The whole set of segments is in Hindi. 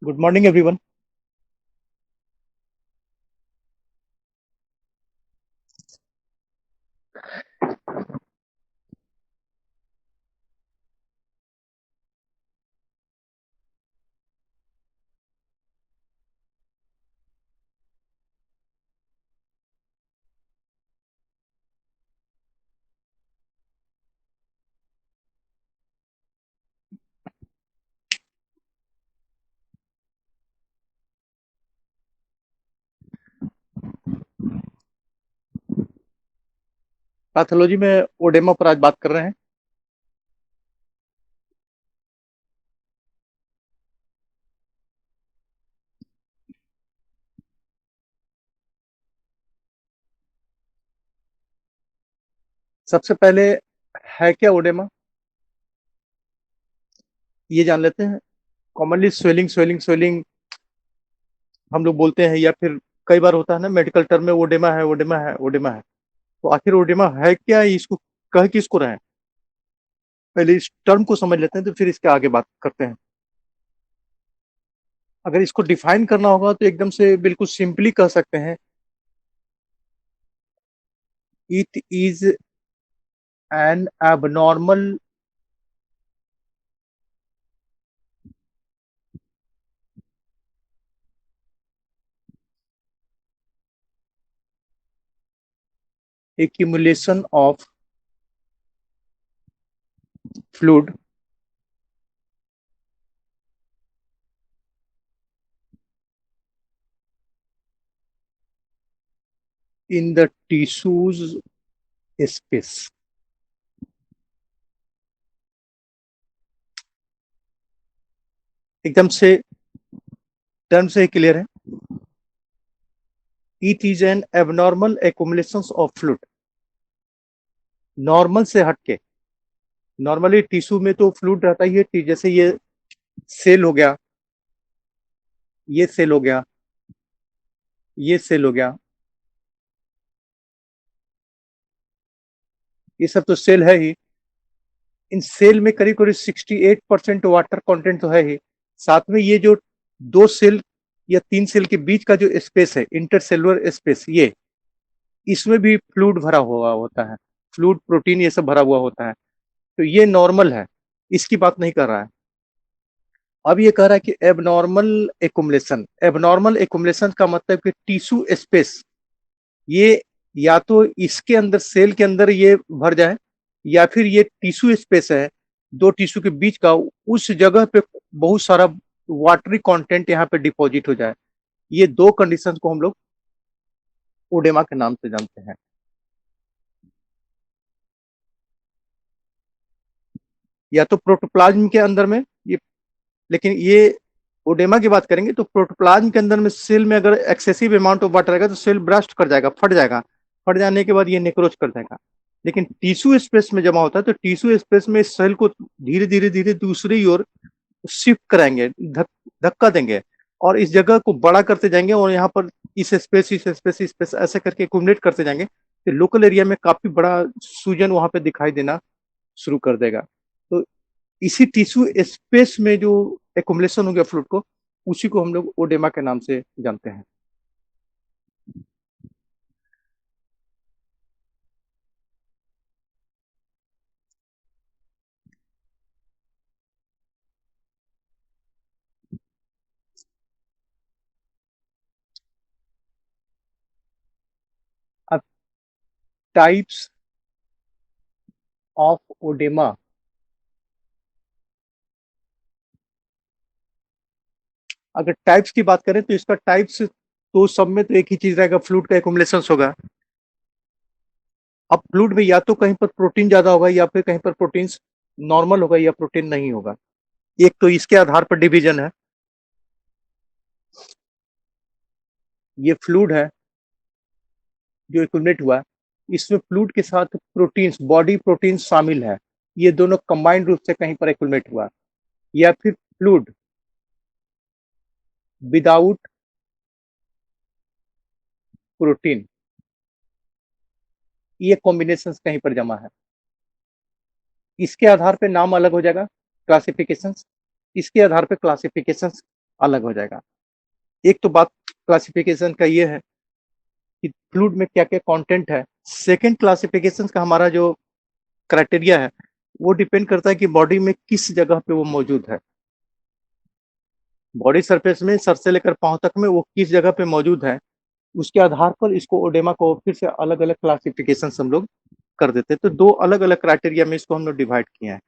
Good morning, everyone. पैथोलॉजी में ओडेमा पर आज बात कर रहे हैं। सबसे पहले है क्या ओडेमा, ये जान लेते हैं। कॉमनली स्वेलिंग स्वेलिंग स्वेलिंग हम लोग बोलते हैं, या फिर कई बार होता है ना मेडिकल टर्म में ओडेमा है, ओडेमा है, ओडेमा है। तो आखिर ओडेमा है क्या, इसको कह किसको रहे हैं? पहले इस टर्म को समझ लेते हैं, तो फिर इसके आगे बात करते हैं। अगर इसको डिफाइन करना होगा तो एकदम से बिल्कुल सिंपली कह सकते हैं, it is an abnormal accumulation of fluid in the tissues space। एकदम से टर्म से क्लियर है। It is an abnormal accumulation of fluid. Normal से हटके, नॉर्मली टिश्यू में तो फ्लूइड रहता ही है, जैसे ये सेल हो गया, ये सेल हो गया, ये सेल हो गया, ये सब तो सेल है ही। इन सेल में करीब करीब 68% वाटर कंटेंट तो है ही। साथ में ये जो दो सेल या तीन सेल के बीच का जो स्पेस है, इंटरसेलुलर स्पेस, ये इसमें भी फ्लूइड भरा हुआ होता है। फ्लूइड, प्रोटीन, ये सब भरा हुआ होता है। तो ये नॉर्मल है, इसकी बात नहीं कर रहा है। अब ये कह रहा है कि एबनॉर्मल एकुमुलेशन। एबनॉर्मल एकुमुलेशन का मतलब कि टिश्यू स्पेस, ये या तो इसके अंदर, सेल के अंदर ये भर जाए, या फिर ये टिश्यू स्पेस है दो टिश्यू के बीच का, उस जगह पे बहुत सारा वाटरी कंटेंट यहाँ पे डिपॉजिट हो जाए। ये दो कंडीशन को हम लोग ओडेमा के नाम से जानते हैं। या तो प्रोटोप्लाज्म के अंदर में ये, लेकिन ये ओडेमा की बात करेंगे तो प्रोटोप्लाज्म के अंदर में सेल में अगर एक्सेसिव अमाउंट ऑफ वाटर रहेगा तो सेल ब्रस्ट कर जाएगा, फट जाएगा। फट जाने के बाद ये नेक्रोच कर जाएगा। लेकिन टिश्यू स्पेस में जमा होता है तो टिश्यू स्पेस में सेल को धीरे धीरे धीरे दूसरी ओर शिफ्ट कराएंगे, धक्का देंगे, और इस जगह को बड़ा करते जाएंगे, और यहाँ पर इस स्पेस, इस स्पेस, इस स्पेस ऐसे करके एक्यूमुलेट करते जाएंगे, तो लोकल एरिया में काफी बड़ा सूजन वहां पे दिखाई देना शुरू कर देगा। तो इसी टिश्यू स्पेस में जो एकुमुलेशन हो गया फ्लूइड को, उसी को हम लोग ओडेमा के नाम से जानते हैं। अब टाइप्स ऑफ ओडेमा, अगर टाइप्स की बात करें तो इसका टाइप्स तो सब में तो एक ही चीज रहेगा, फ्लूइड का एकुमुलेशन होगा। अब फ्लूइड में या तो कहीं पर प्रोटीन ज्यादा होगा, या फिर कहीं पर प्रोटीन नॉर्मल होगा, या प्रोटीन नहीं होगा। एक तो इसके आधार पर डिवीजन है। ये फ्लूइड है जो एक्यूमुलेट हुआ है, इसमें फ्लूइड के साथ प्रोटीन्स, बॉडी प्रोटीन शामिल है। ये दोनों कंबाइंड रूप से कहीं पर एक्यूमुलेट हुआ, या फिर फ्लूइड विदाउट प्रोटीन, ये कॉम्बिनेशन कहीं पर जमा है। इसके आधार पे नाम अलग हो जाएगा, क्लासिफिकेशंस। इसके आधार पे क्लासिफिकेशंस अलग हो जाएगा। एक तो बात क्लासिफिकेशन का ये है कि फ्लूइड में क्या क्या कंटेंट है। सेकंड क्लासिफिकेशन का हमारा जो क्राइटेरिया है वो डिपेंड करता है कि बॉडी में किस जगह पे वो मौजूद है। बॉडी सरफेस में सर से लेकर पांव तक में वो किस जगह पे मौजूद है, उसके आधार पर इसको ओडेमा को फिर से अलग अलग क्लासिफिकेशन हम लोग कर देते हैं। तो दो अलग अलग क्राइटेरिया में इसको हम लोग डिवाइड किए हैं।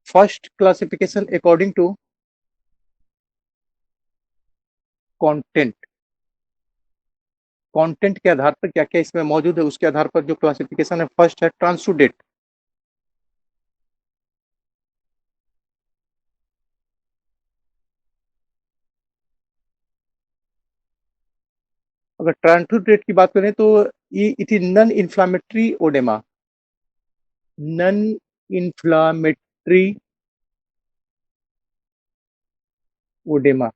First classification according to content. Content के आधार पर क्या क्या इसमें मौजूद है उसके आधार पर जो क्लासिफिकेशन है, फर्स्ट है ट्रांसुडेट। अगर ट्रांसुडेट की बात करें तो it is non inflammatory oedema. Non inflammatory oedema.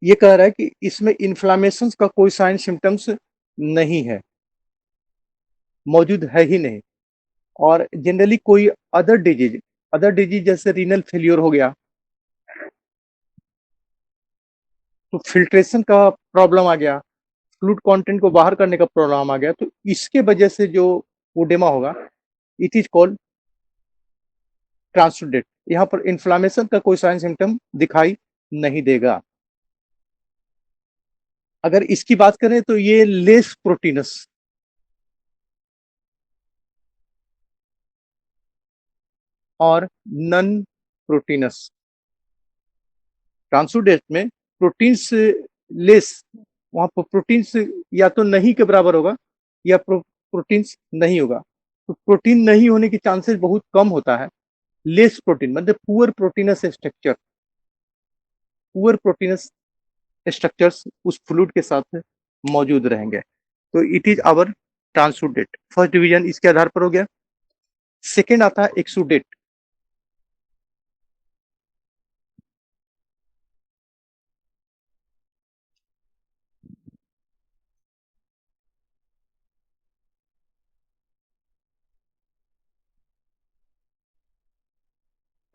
ये कह रहा है कि इसमें इन्फ्लामेशन का कोई साइन सिम्टम्स नहीं है, मौजूद है ही नहीं। और जनरली कोई अदर डिजीज जैसे रीनल फेल्योर हो गया तो फिल्ट्रेशन का प्रॉब्लम आ गया, फ्लूइड कंटेंट को बाहर करने का प्रॉब्लम आ गया, तो इसके वजह से जो ओडेमा होगा इट इज कॉल्ड ट्रांसुडेट। यहाँ पर इन्फ्लामेशन का कोई साइन सिम्टम दिखाई नहीं देगा। अगर इसकी बात करें तो ये लेस प्रोटीनस और नन प्रोटीनस। ट्रांसुडेट में प्रोटीन्स लेस, वहां पर प्रोटीन्स या तो नहीं के बराबर होगा या प्रोटीन्स नहीं होगा। तो प्रोटीन नहीं होने की चांसेस बहुत कम होता है। लेस प्रोटीन मतलब पुअर प्रोटीनस स्ट्रक्चर्स उस फ्लूइड के साथ मौजूद रहेंगे। तो it is our transudate. First division इसके आधार पर हो गया। सेकेंड आता है एक्सुडेट।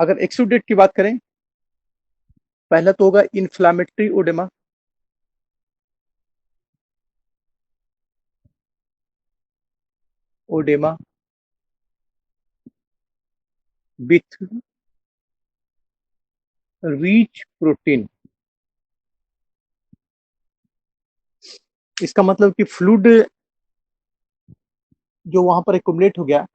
अगर एक्सुडेट की बात करें, पहला तो होगा inflammatory oedema. Oedema with rich protein. इसका मतलब कि फ्लूइड जो वहां पर एकुमुलेट हो गया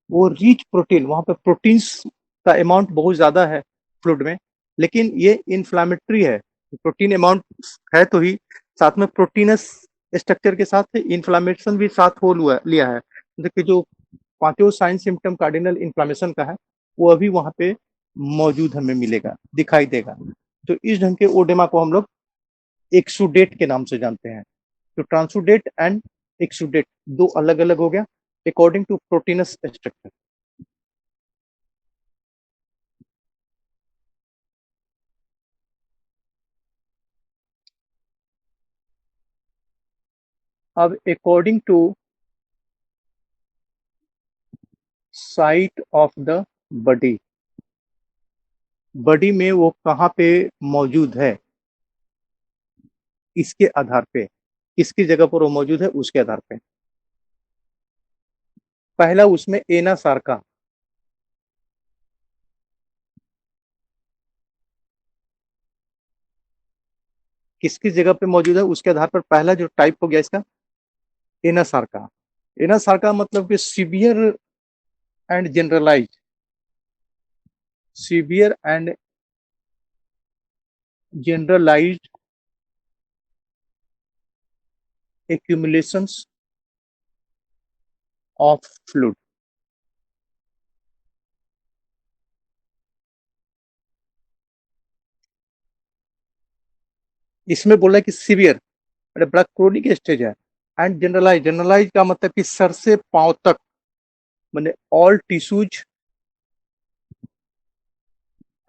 वो रिच प्रोटीन, वहां पर प्रोटीन्स का अमाउंट बहुत ज्यादा है फ्लूइड में, लेकिन ये इन्फ्लामेटरी है। प्रोटीन अमाउंट है तो ही, साथ में प्रोटीनस स्ट्रक्चर के साथ इन्फ्लामेशन भी साथ हो लिया है। देखिए जो पांचों साइन सिम्टम कार्डिनल इन्फ्लामेशन का है वो अभी वहां पे मौजूद हमें मिलेगा, दिखाई देगा। तो इस ढंग के ओडेमा को हम लोग एक्सुडेट के नाम से जानते हैं। तो ट्रांसुडेट एंड एक्सुडेट दो अलग अलग हो गया अकॉर्डिंग टू प्रोटीनस स्ट्रक्चर। अब according to site of the body, body में वो कहाँ पे मौजूद है इसके आधार पे, किसकी जगह पर वो मौजूद है उसके आधार पे। पहला उसमें एना सार्का। किसकी जगह पे मौजूद है उसके आधार पर पहला जो टाइप हो गया इसका एना सार्का। एना सार्का मतलब कि and generalise severe and generalised accumulations of fluid। इसमें बोला है कि सीवियर मतलब बड़ा क्रोनिक स्टेज है। एंड जनरलाइज का मतलब कि सर से पांव तक, मतलब ऑल टिश्यूज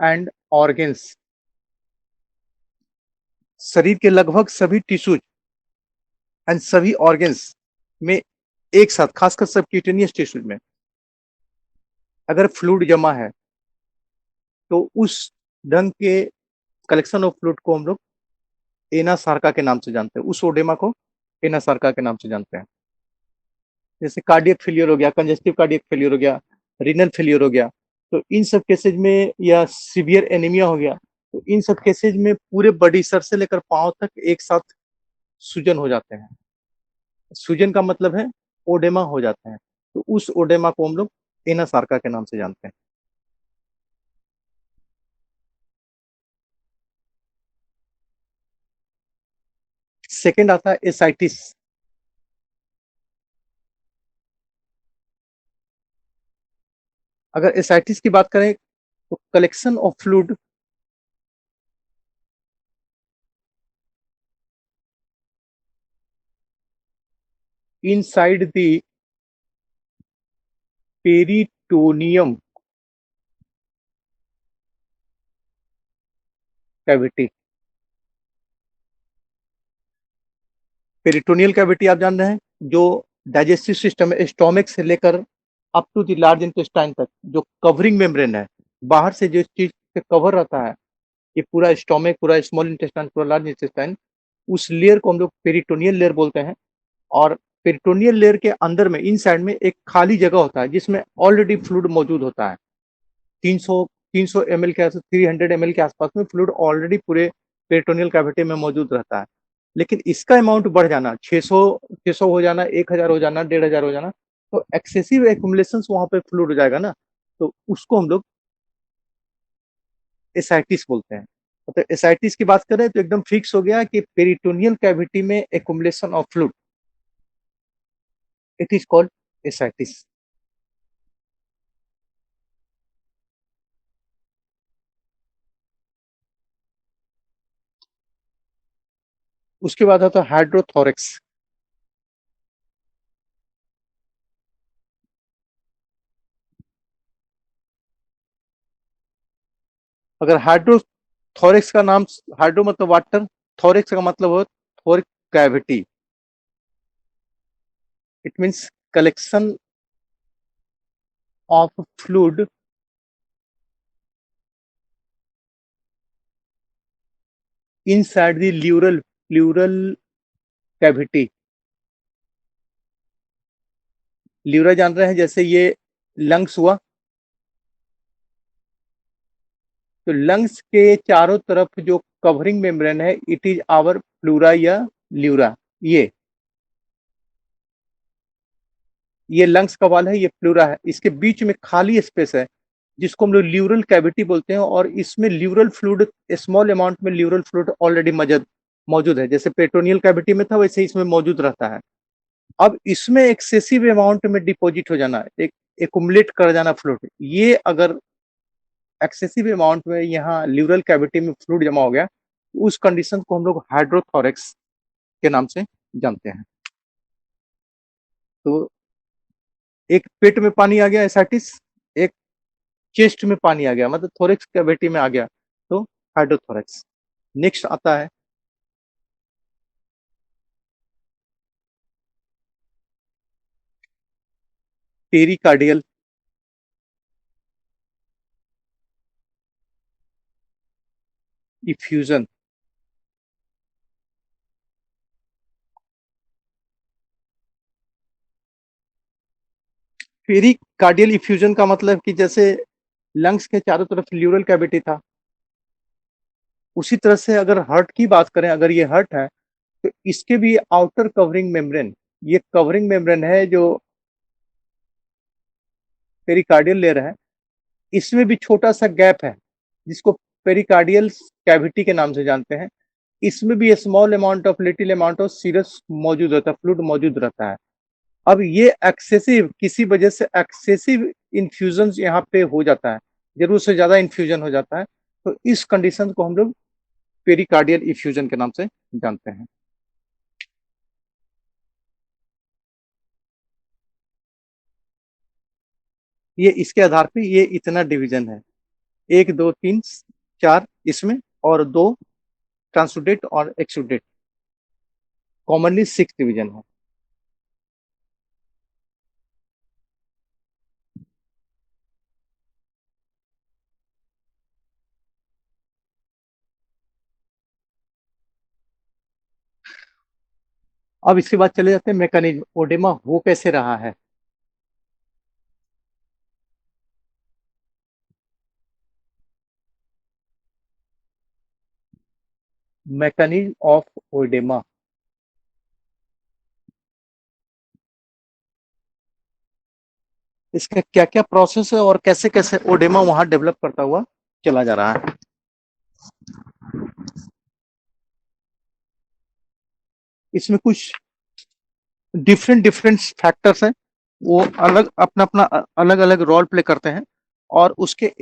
एंड ऑर्गन्स शरीर के लगभग सभी टिश्यूज एंड सभी ऑर्गन्स में एक साथ, खासकर सबक्यूटेनियस टिश्यूज में अगर फ्लूइड जमा है तो उस ढंग के कलेक्शन ऑफ फ्लूइड को हम लोग एना सार्का के नाम से जानते हैं। उस ओडेमा को एना सार्का के नाम से जानते हैं। जैसे कार्डियक फेलियर हो गया, कंजेस्टिव कार्डियक फेलियर हो गया, रीनल फेलियर हो गया, तो इन सब केसेज में, या सीवियर एनीमिया हो गया, तो इन सब केसेज में पूरे बॉडी, सर से लेकर पांव तक एक साथ सूजन हो जाते हैं। सूजन का मतलब है ओडेमा हो जाते हैं। तो उस ओडेमा को हम लोग एना सार्का के नाम से जानते हैं। सेकेंड आता है एसाइटिस। अगर एसाइटिस की बात करें तो collection of fluid inside the peritoneum cavity। Peritoneal cavity आप जान रहे हैं, जो डाइजेस्टिव सिस्टम है, स्टोमक से लेकर up to the large intestine तक जो कवरिंग मेम्ब्रेन है, बाहर से जो चीज से कवर रहता है, ये पूरा स्टोमक, पूरा स्मॉल इंटेस्टाइन, पूरा लार्ज इंटेस्टाइन, उस लेयर को हम लोग पेरिटोनियल लेयर बोलते हैं। और पेरिटोनियल लेयर के अंदर में, इन साइड में एक खाली जगह होता है जिसमें ऑलरेडी फ्लूइड मौजूद होता है। 300 ml के आसपास, 300 ml के आसपास में फ्लूइड ऑलरेडी पूरे पेरिटोनियल कैविटी में मौजूद रहता है। लेकिन इसका अमाउंट बढ़ जाना, 600 हो जाना, 1000 हो जाना, 1500 हो जाना, तो एक्सेसिव एक्यूमुलेशन वहां पे फ्लूइड हो जाएगा ना, तो उसको हम लोग एसाइटिस बोलते हैं। तो एसाइटिस की बात करें तो एकदम फिक्स हो गया कि पेरिटोनियल कैविटी में accumulation of fluid, it is called ascites. उसके बाद आता है हाइड्रोथोरेक्स। अगर हाइड्रोथोरेक्स का नाम, हाइड्रो मतलब वाटर, थोरेक्स का मतलब हो थोरिक cavity, it means collection of fluid inside the pleural cavity। ल्यूरा जान रहे हैं, जैसे ये लंग्स हुआ, तो लंग्स के चारों तरफ जो कवरिंग मेम्ब्रेन है, इट इज आवर प्लूरा या ल्यूरा। ये लंग्स का वाल है, ये प्लूरा है, इसके बीच में खाली स्पेस है जिसको हम लोग ल्यूरल कैविटी बोलते हैं। और इसमें ल्यूरल फ्लूइड, स्मॉल अमाउंट में ल्यूरल फ्लूइड ऑलरेडी मौजूद है। जैसे पेट्रोनियल कैविटी में था, वैसे इसमें मौजूद रहता है। अब इसमें एक्सेसिव अमाउंट में डिपॉजिट हो जाना, एक एकुमुलेट कर जाना फ्लूइड, ये अगर एक्सेसिव अमाउंट में यहाँ ल्यूरल कैविटी में फ्लूइड जमा हो गया, तो उस कंडीशन को हम लोग हाइड्रोथोरेक्स के नाम से जानते हैं। तो एक पेट में पानी आ गया एसाइटिस, एक चेस्ट में पानी आ गया, मतलब थोरेक्स कैविटी में आ गया, तो हाइड्रोथोरेक्स। नेक्स्ट आता है पेरिकार्डियल इफ्यूजन। पेरिकार्डियल इफ्यूजन का मतलब कि जैसे लंग्स के चारों तरफ ल्यूरल कैविटी था, उसी तरह से अगर हार्ट की बात करें, अगर ये हार्ट है तो इसके भी आउटर कवरिंग मेम्ब्रेन, ये कवरिंग मेम्ब्रेन है जो पेरिकार्डियल लेयर है, इसमें भी छोटा सा गैप है जिसको पेरिकार्डियल कैविटी के नाम से जानते हैं। इसमें भी small amount of, little amount of serous मौजूद रहता है, फ्लूइड मौजूद रहता है। अब ये एक्सेसिव, किसी वजह से एक्सेसिव इन्फ्यूजन यहाँ पे हो जाता है, जरूरत से ज्यादा इन्फ्यूजन हो जाता है, तो इस कंडीशन को हम लोग पेरिकार्डियल इफ्यूजन के नाम से जानते हैं। ये इसके आधार पे ये इतना डिवीजन है, 1 2 3 4 इसमें, और 2 ट्रांसुडेट और एक्सुडेट, कॉमनली 6 डिवीजन है। अब इसके बाद चले जाते हैं मैकेनिज्म, ओडेमा हो कैसे रहा है। मैकेनिज्म ऑफ ओडेमा, इसका क्या क्या प्रोसेस है और कैसे कैसे ओडेमा वहां डेवलप करता हुआ चला जा रहा है। इसमें कुछ डिफरेंट डिफरेंट फैक्टर्स हैं, वो अलग अपना अपना अलग अलग रोल प्ले करते हैं, और उसके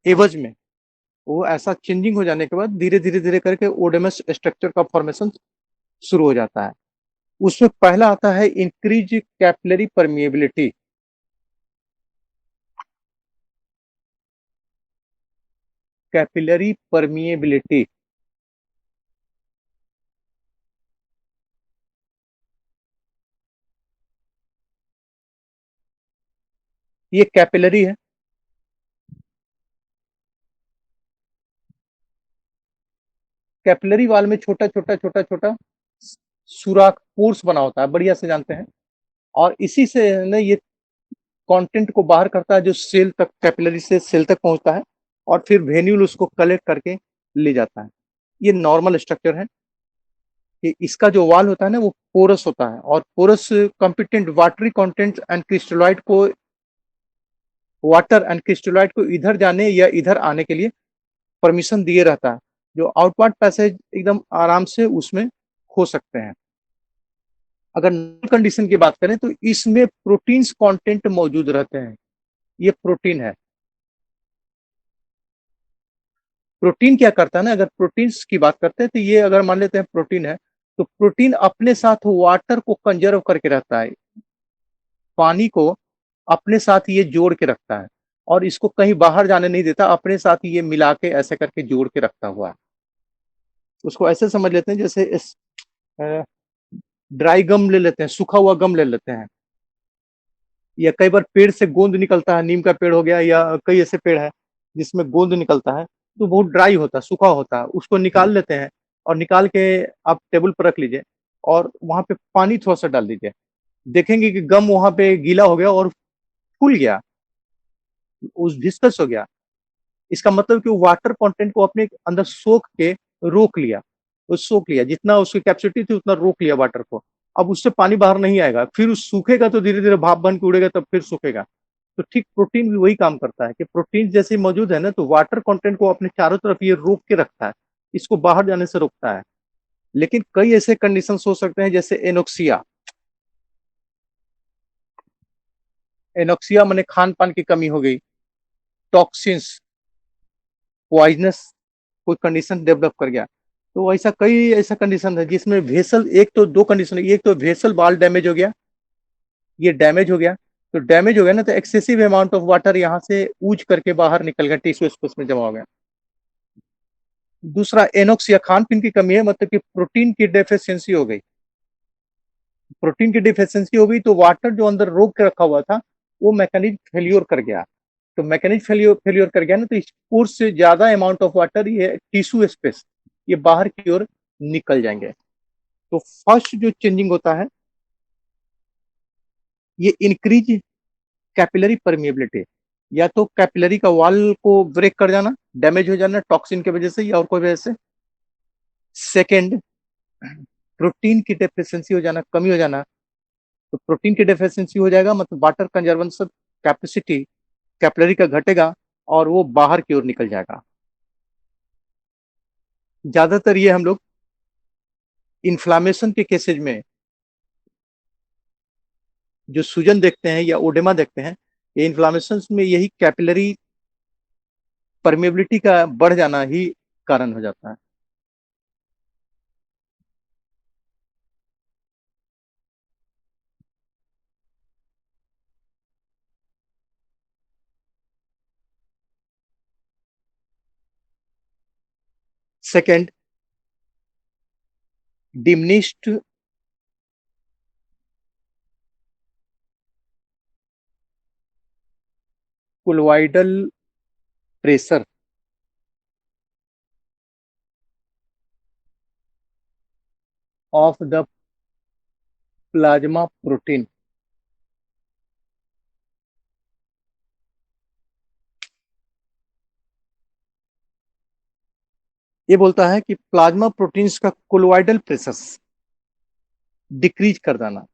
एवज में वो ऐसा चेंजिंग हो जाने के बाद धीरे धीरे धीरे करके ओडेमस स्ट्रक्चर का फॉर्मेशन शुरू हो जाता है। उसमें पहला आता है increase capillary permeability. Capillary permeability, ये कैपिलरी है। कैपिलरी वाल में छोटा छोटा छोटा छोटा सुराख पोर्स बना होता है, बढ़िया से जानते हैं, और इसी से न ये कंटेंट को बाहर करता है जो सेल तक, कैपिलरी से सेल तक पहुंचता है, और फिर वेन्यूल उसको कलेक्ट करके ले जाता है। ये नॉर्मल स्ट्रक्चर है कि इसका जो वाल होता है ना वो पोरस होता है, और porous competent watery content and crystallite को, वाटर एंड क्रिस्टलाइट को इधर जाने या इधर आने के लिए परमिशन दिए रहता है, जो आउटवर्ड पैसेज एकदम आराम से उसमें हो सकते हैं। अगर नॉर्मल कंडीशन की बात करें तो इसमें प्रोटीन्स कंटेंट मौजूद रहते हैं। ये प्रोटीन है। प्रोटीन क्या करता है ना, अगर प्रोटीन्स की बात करते हैं तो ये अगर मान लेते हैं प्रोटीन है, तो प्रोटीन अपने साथ वाटर को कंजर्व करके रहता है, पानी को अपने साथ ये जोड़ के रखता है, और इसको कहीं बाहर जाने नहीं देता, अपने साथ ये मिला के ऐसे करके जोड़ के रखता हुआ है। उसको ऐसे समझ लेते हैं जैसे इस ड्राई गम ले लेते हैं, सूखा हुआ गम ले लेते हैं, या कई बार पेड़ से गोंद निकलता है, नीम का पेड़ हो गया या कई ऐसे पेड़ है जिसमें गोंद निकलता है, तो बहुत ड्राई होता है, सूखा होता है, उसको निकाल लेते हैं, और निकाल के आप टेबल पर रख लीजिए, और वहां पे पानी थोड़ा सा डाल दीजिए, देखेंगे कि गम वहां पे गीला हो गया और फूल गया, उस विस्कस हो गया। इसका मतलब कि वाटर कंटेंट को अपने अंदर सोख के रोक लिया, वो सोख लिया, जितना उसकी कैपेसिटी थी उतना रोक लिया वाटर को। अब उससे पानी बाहर नहीं आएगा, फिर उस सूखेगा तो धीरे धीरे भाप बन के उड़ेगा, तब फिर सूखेगा। तो ठीक प्रोटीन भी वही काम करता है कि प्रोटीन जैसे मौजूद है ना, तो वाटर कंटेंट को अपने चारों तरफ ये रोक के रखता है, इसको बाहर जाने से रोकता है। लेकिन कई ऐसे कंडीशन हो सकते हैं जैसे एनोक्सिया। एनोक्सिया माने खान पान की कमी हो गई, टॉक्सिन्स, पॉइजनस कोई कंडीशन डेवलप कर गया, तो ऐसा कई ऐसा कंडीशन है जिसमें वेसल, एक तो दो कंडीशन है, एक तो वेसल बाल डैमेज हो गया, ये डैमेज हो गया, तो डैमेज हो गया ना, तो एक्सेसिव अमाउंट ऑफ वाटर यहाँ से ऊज करके बाहर निकल गया, टिश्यू स्पेस में जमा हो गया। दूसरा एनोक्सिया, खान पीन की कमी है, मतलब कि प्रोटीन की डेफिशिएंसी हो गई। प्रोटीन की डिफिशियंसी हो गई तो वाटर जो अंदर रोक के रखा हुआ था वो मैकेनिज्म फेल्योर कर गया। तो मैकेनिज्म फेल्योर फेल्योर कर गया ना, तो इस कोर्स से ज्यादा अमाउंट ऑफ वाटर ये टिश्यू स्पेस ये बाहर की ओर निकल जाएंगे। तो फर्स्ट जो चेंजिंग होता है ये इंक्रीज कैपिलरी परमिएबिलिटी, या तो कैपिलरी का वॉल को ब्रेक कर जाना, डैमेज हो जाना टॉक्सिन की वजह से या और कोई वजह से। सेकेंड, प्रोटीन की डेफिशिएंसी हो जाना, कमी हो जाना, तो प्रोटीन की डेफिशिएंसी हो जाएगा, मतलब वाटर कंजर्वेशन कैपेसिटी कैपिलरी का घटेगा, और वो बाहर की ओर निकल जाएगा। ज्यादातर ये हम लोग इन्फ्लामेशन के केसेज में जो सूजन देखते हैं या ओडेमा देखते हैं, ये इन्फ्लामेशन में यही कैपिलरी परमेबिलिटी का बढ़ जाना ही कारण हो जाता है। Second, diminished colloidal pressure of the plasma protein. ये बोलता है कि प्लाज्मा प्रोटीन्स का कोलोइडल प्रेशर डिक्रीज कर देना।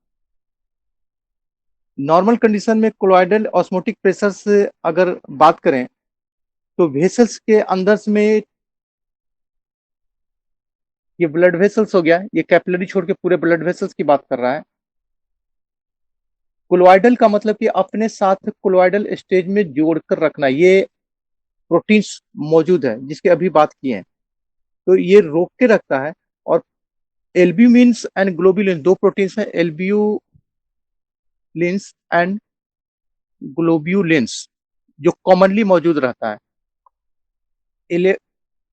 नॉर्मल कंडीशन में कोलोइडल ऑस्मोटिक प्रेशर से अगर बात करें तो वेसल्स के अंदर में, ये ब्लड वेसल्स हो गया, ये कैपिलरी छोड़ के पूरे ब्लड वेसल्स की बात कर रहा है। कोलोइडल का मतलब कि अपने साथ कोलोइडल स्टेज में जोड़कर रखना, ये प्रोटीन्स मौजूद है जिसकी अभी बात की है, तो ये रोक के रखता है। और एल्ब्यूमिन्स एंड ग्लोब्यूलिन, दो प्रोटीन्स हैं, एल्ब्यूलिन्स एंड ग्लोब्यूलिन्स, जो कॉमनली मौजूद रहता है।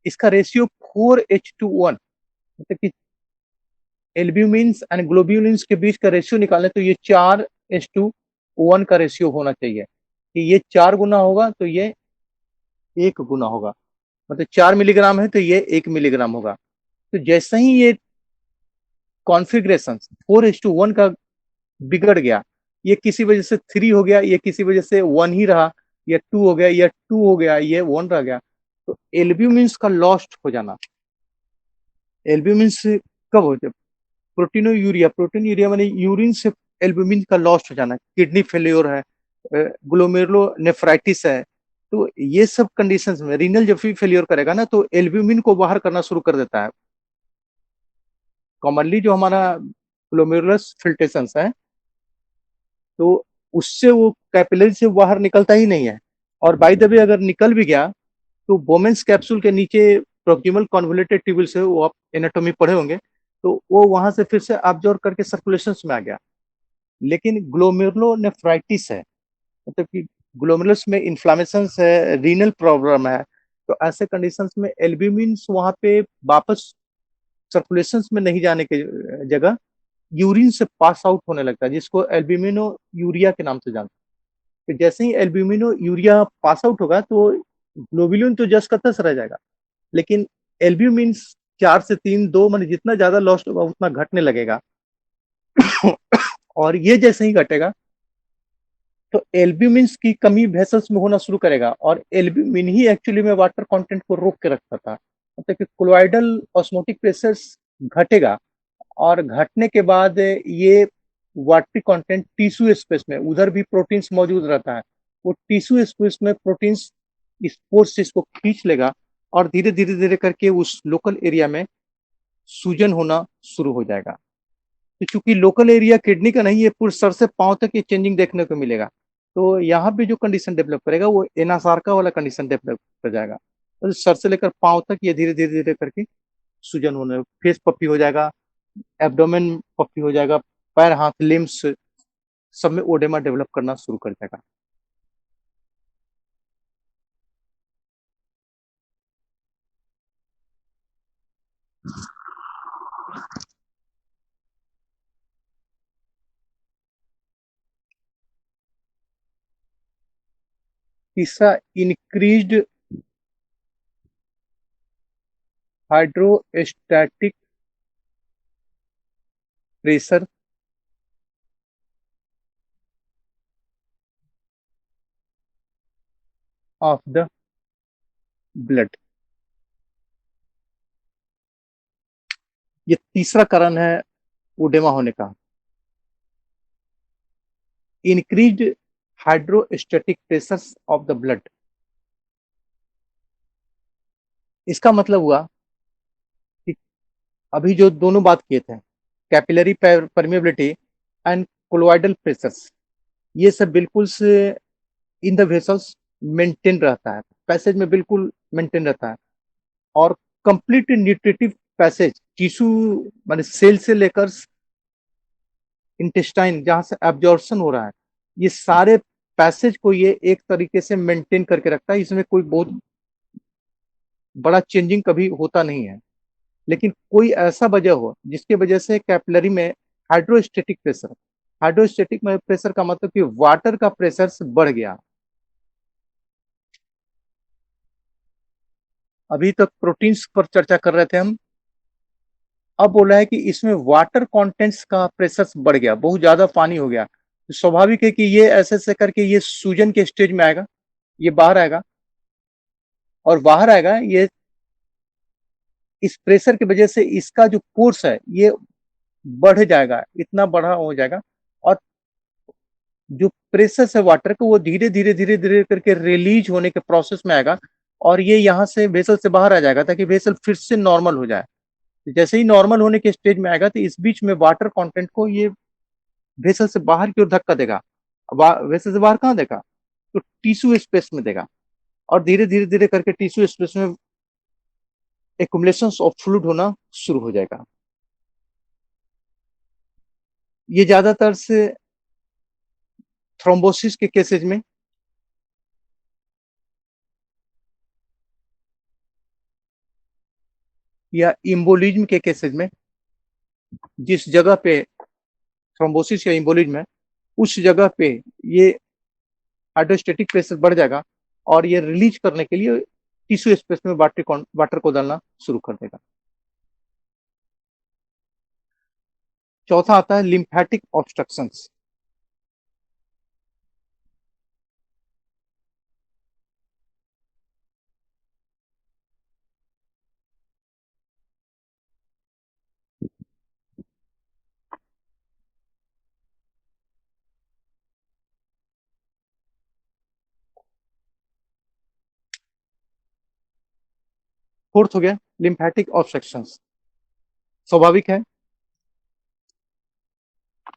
इसका रेशियो 4:1, मतलब कि एल्ब्यूमिन्स एंड ग्लोब्यूलिन्स के बीच का रेशियो निकालें तो ये 4:1 का रेशियो होना चाहिए, कि ये 4 गुना होगा तो ये 1 गुना होगा, मतलब 4 मिलीग्राम है तो ये 1 मिलीग्राम होगा। तो जैसे ही ये कॉन्फ़िगरेशन 4:1 का बिगड़ गया, ये किसी वजह से 3 हो गया, ये किसी वजह से 1 ही रहा, या 2 हो गया, या 2 हो गया, ये 1 रह गया, तो एल्ब्यूमिन्स का लॉस्ट हो जाना। एल्ब्यूमिन्स कब होते? प्रोटीनोयूरिया, प्रोटीनयूरिया माने यूरिन से एल्ब्यूमिन का लॉस्ट हो जाना, किडनी फेल्योर है, ग्लोमेरुलोनेफ्राइटिस है, तो ये सब कंडीशंस में रीनल जब भी फेल्योर करेगा ना तो एल्ब्यूमिन को बाहर करना शुरू कर देता है। कॉमनली जो हमारा ग्लोमेरुलस फिल्ट्रेशंस है तो उससे वो कैपिलरी से बाहर निकलता ही नहीं है, और बाय द वे अगर निकल भी गया तो बोमेंस कैप्सूल के नीचे प्रोक्सिमल कन्वोल्यूटेड ट्यूबुल्स है, वो आप एनाटॉमी पढ़े होंगे, तो वो वहां से फिर से अब्जॉर्ब करके सर्कुलेशन में आ गया। लेकिन ग्लोमेरुलोनेफ्राइटिस है, मतलब कि ग्लोमेरुलस में इन्फ्लामेशन है, रीनल प्रॉब्लम है, तो ऐसे कंडीशंस में एल्ब्यूमिन वहां पे वापस सर्कुलेशन में नहीं जाने की जगह यूरिन से पास आउट होने लगता है, जिसको एल्ब्यूमिनो यूरिया के नाम से जानते हैं। तो जैसे ही एल्ब्यूमिनो यूरिया पास आउट होगा तो ग्लोबुलिन तो जस का तस रह जाएगा, लेकिन एल्ब्यूमिन 4 से 3, 2 मान जितना ज्यादा लॉस्ट होगा उतना घटने लगेगा। और ये जैसे ही घटेगा तो एल्ब्यूमिन की कमी वेसल्स में होना शुरू करेगा, और एल्ब्यूमिन ही एक्चुअली में वाटर कंटेंट को रोक के रखता था, मतलब कि कोलोइडल ऑस्मोटिक प्रेशर घटेगा, और घटने के बाद ये वाटरी कंटेंट टिश्यू स्पेस में, उधर भी प्रोटीन्स मौजूद रहता है, वो टिश्यू स्पेस में प्रोटीन्स इस फोर्स से इसको खींच लेगा, और धीरे धीरे धीरे करके उस लोकल एरिया में सूजन होना शुरू हो जाएगा। तो चूंकि लोकल एरिया किडनी का नहीं है, पूरे सर से पांव तक ये चेंजिंग देखने को मिलेगा, तो यहाँ पे जो कंडीशन डेवलप करेगा वो एनासार्का वाला कंडीशन डेवलप कर जाएगा, तो सर से लेकर पांव तक ये धीरे धीरे धीरे करके सूजन होने, फेस पफी हो जाएगा, एब्डोमेन पफी हो जाएगा, पैर हाथ लिम्स सब में ओडेमा डेवलप करना शुरू कर जाएगा। तीसरा, increased hydrostatic pressure of the blood. ये तीसरा कारण है ओडेमा होने का, increased hydrostatic pressure of the blood. इसका मतलब हुआ कि अभी जो दोनों बात किए थे, capillary permeability and colloidal pressures, ये सब बिल्कुल से इन द वेसल्स मेंटेन रहता है, पैसेज में बिल्कुल मेंटेन रहता है, और कंप्लीट न्यूट्रिटिव पैसेज टिश्यू माने सेल से लेकर इंटेस्टाइन जहां से एब्जॉर्प्शन हो रहा है, ये सारे पैसेज को ये एक तरीके से मेंटेन करके रखता है, इसमें कोई बहुत बड़ा चेंजिंग कभी होता नहीं है। लेकिन कोई ऐसा वजह हो जिसके वजह से कैपिलरी में हाइड्रोस्टेटिक प्रेशर, हाइड्रोस्टेटिक में प्रेशर का मतलब कि वाटर का प्रेशर से बढ़ गया। अभी तक प्रोटीन्स पर चर्चा कर रहे थे हम, अब बोला है कि इसमें वाटर कंटेंट्स का प्रेशर बढ़ गया, बहुत ज्यादा पानी हो गया, तो स्वाभाविक है कि ये ऐसे ऐसे करके ये सूजन के स्टेज में आएगा, ये बाहर आएगा, और बाहर आएगा ये इस प्रेशर की वजह से इसका जो कोर्स है ये बढ़ जाएगा, इतना बड़ा हो जाएगा, और जो प्रेशर है वाटर को वो धीरे धीरे धीरे धीरे करके रिलीज होने के प्रोसेस में आएगा, और ये यहाँ से वेसल से बाहर आ जाएगा ताकि वेसल फिर से नॉर्मल हो जाए। जैसे ही नॉर्मल होने के स्टेज में आएगा तो इस बीच में वाटर कंटेंट को ये वेसल से बाहर की ओर धक्का देगा। वेसल से बाहर कहाँ देगा, तो टिश्यू स्पेस में देगा, और धीरे धीरे धीरे करके टिश्यू स्पेस में एक्युमुलेशन ऑफ फ्लूइड होना शुरू हो जाएगा। ये ज्यादातर से थ्रोम्बोसिस के केसेज में, या इम्बोलिज्म के केसेज में, जिस जगह पे थ्रोम्बोसिस या इम्बोलिज्म है उस जगह पे ये हाइड्रोस्टेटिक प्रेशर बढ़ जाएगा, और ये रिलीज करने के लिए टिश्यू स्पेस में वाटर को डालना शुरू कर देगा। चौथा आता है लिम्फेटिक ऑब्स्ट्रक्शंस। फोर्थ हो गया लिम्फेटिक ऑब्स्ट्रक्शंस। स्वाभाविक है,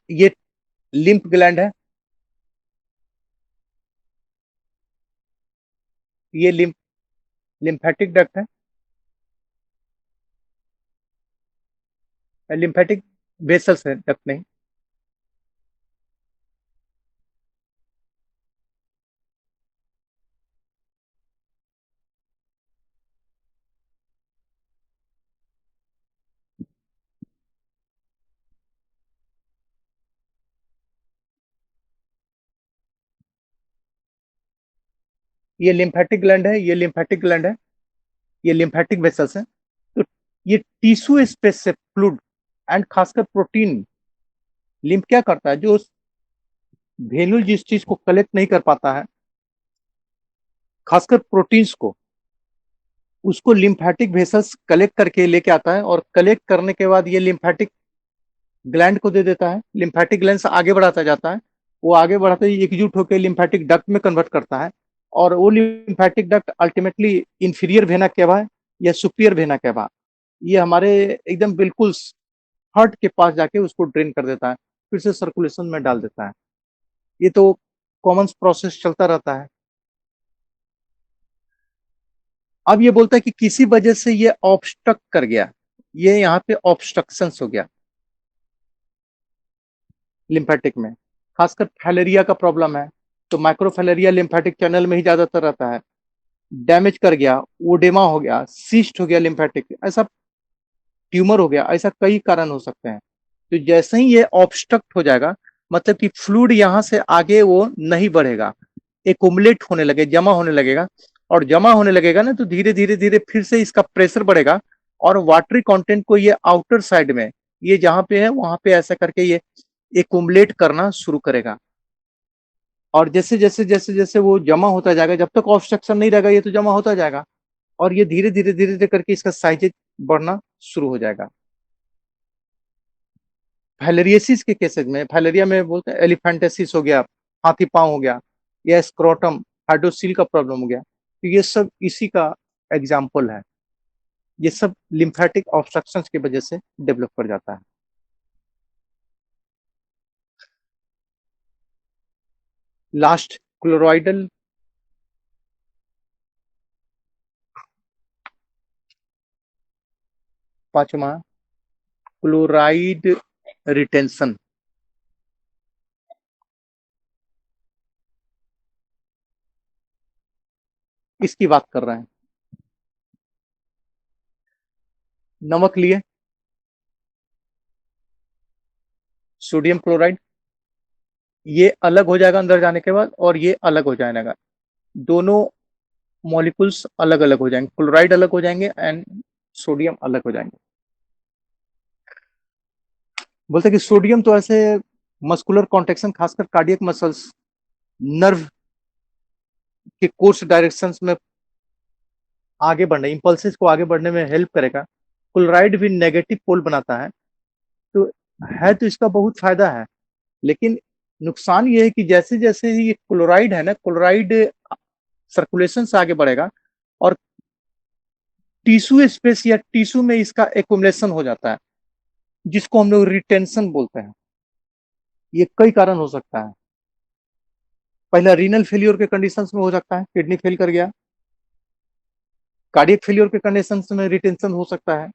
ये लिम्फ ग्लैंड है, ये लिम्फेटिक डक्ट है, लिम्फेटिक वेसल्स है, डक्ट नहीं। ये लिम्फेटिक ग्लैंड है, ये लिम्फेटिक ग्लैंड है, ये लिम्फेटिक वेसल्स है। तो ये टिश्यू स्पेस से फ्लूइड एंड खासकर प्रोटीन, लिम्फ क्या करता है, जो वेन्यूल जिस चीज को कलेक्ट नहीं कर पाता है, खासकर प्रोटीन्स को, उसको लिम्फेटिक वेसल्स कलेक्ट करके लेके आता है, और कलेक्ट करने के बाद ये लिम्फेटिक ग्लैंड को दे देता है, लिम्फेटिक ग्लैंड से आगे बढ़ाता जाता है, वो आगे बढ़ाते ही एकजुट होकर लिम्फेटिक डक्ट में कन्वर्ट करता है, और वो lymphatic duct ultimately inferior vena cava या सुपीरियर वेना केवा, ये हमारे एकदम बिल्कुल हार्ट के पास जाके उसको ड्रेन कर देता है, फिर से सर्कुलेशन में डाल देता है। ये तो कॉमन प्रोसेस चलता रहता है। अब ये बोलता है कि किसी वजह से ये ऑब्स्ट्रक्ट कर गया, ये यहाँ पे ऑब्स्ट्रक्शन हो गया लिम्फेटिक में, खासकर फैलेरिया का प्रॉब्लम है, तो माइक्रोफैलेरिया लिम्फेटिक चैनल में ही ज्यादातर रहता है, डैमेज कर गया, ओडेमा हो गया, सिस्ट हो गया लिम्फेटिक, ऐसा ट्यूमर हो गया, ऐसा कई कारण हो सकते हैं। तो जैसे ही ये ऑब्स्ट्रक्ट हो जाएगा, मतलब कि फ्लूइड यहाँ से आगे वो नहीं बढ़ेगा, एकुमुलेट होने लगे, जमा होने लगेगा, और जमा होने लगेगा ना तो धीरे धीरे धीरे फिर से इसका प्रेशर बढ़ेगा, और वाटरी कंटेंट को ये आउटर साइड में, ये जहां पे है वहां पे ऐसा करके ये एकुमुलेट करना शुरू करेगा, और जैसे जैसे जैसे जैसे वो जमा होता जाएगा, जब तक ऑब्स्ट्रक्शन नहीं रहेगा ये तो जमा होता जाएगा, और ये धीरे धीरे धीरे धीरे करके इसका साइज बढ़ना शुरू हो जाएगा। फाइलेरियसिस के केसेस में, फाइलेरिया में बोलते हैं एलिफेंटेसिस हो गया, हाथी पांव हो गया, या स्क्रोटम हाइड्रोसील का प्रॉब्लम हो गया, तो ये सब इसी का एग्जाम्पल है। ये सब लिम्फेटिक ऑब्स्ट्रक्शंस की वजह से डेवलप कर जाता है। लास्ट क्लोराइडल, पांचवा क्लोराइड रिटेंशन। इसकी बात कर रहे हैं। नमक लिए, सोडियम क्लोराइड, ये अलग हो जाएगा अंदर जाने के बाद और ये अलग हो जाएगा। दोनों मॉलिक्यूल्स अलग अलग हो जाएंगे, क्लोराइड अलग हो जाएंगे एंड सोडियम अलग हो जाएंगे। बोलते हैं कि सोडियम तो ऐसे मस्कुलर कॉन्ट्रेक्शन, खासकर कार्डियक मसल्स, नर्व के कोर्स डायरेक्शंस में आगे बढ़ने, इंपल्सेस को आगे बढ़ने में हेल्प करेगा। क्लोराइड भी नेगेटिव पोल बनाता है, तो है तो इसका बहुत फायदा है। लेकिन नुकसान ये है कि जैसे जैसे ही ये क्लोराइड है ना, क्लोराइड सर्कुलेशन से आगे बढ़ेगा और टिश्यू स्पेस या टिश्यू में इसका एकुमुलेशन हो जाता है, जिसको हम लोग रिटेंशन बोलते हैं। ये कई कारण हो सकता है। पहला रीनल फेलियर के कंडीशंस में हो सकता है, किडनी फेल कर गया। कार्डियक फेलियर के कंडीशंस में रिटेंशन हो सकता है।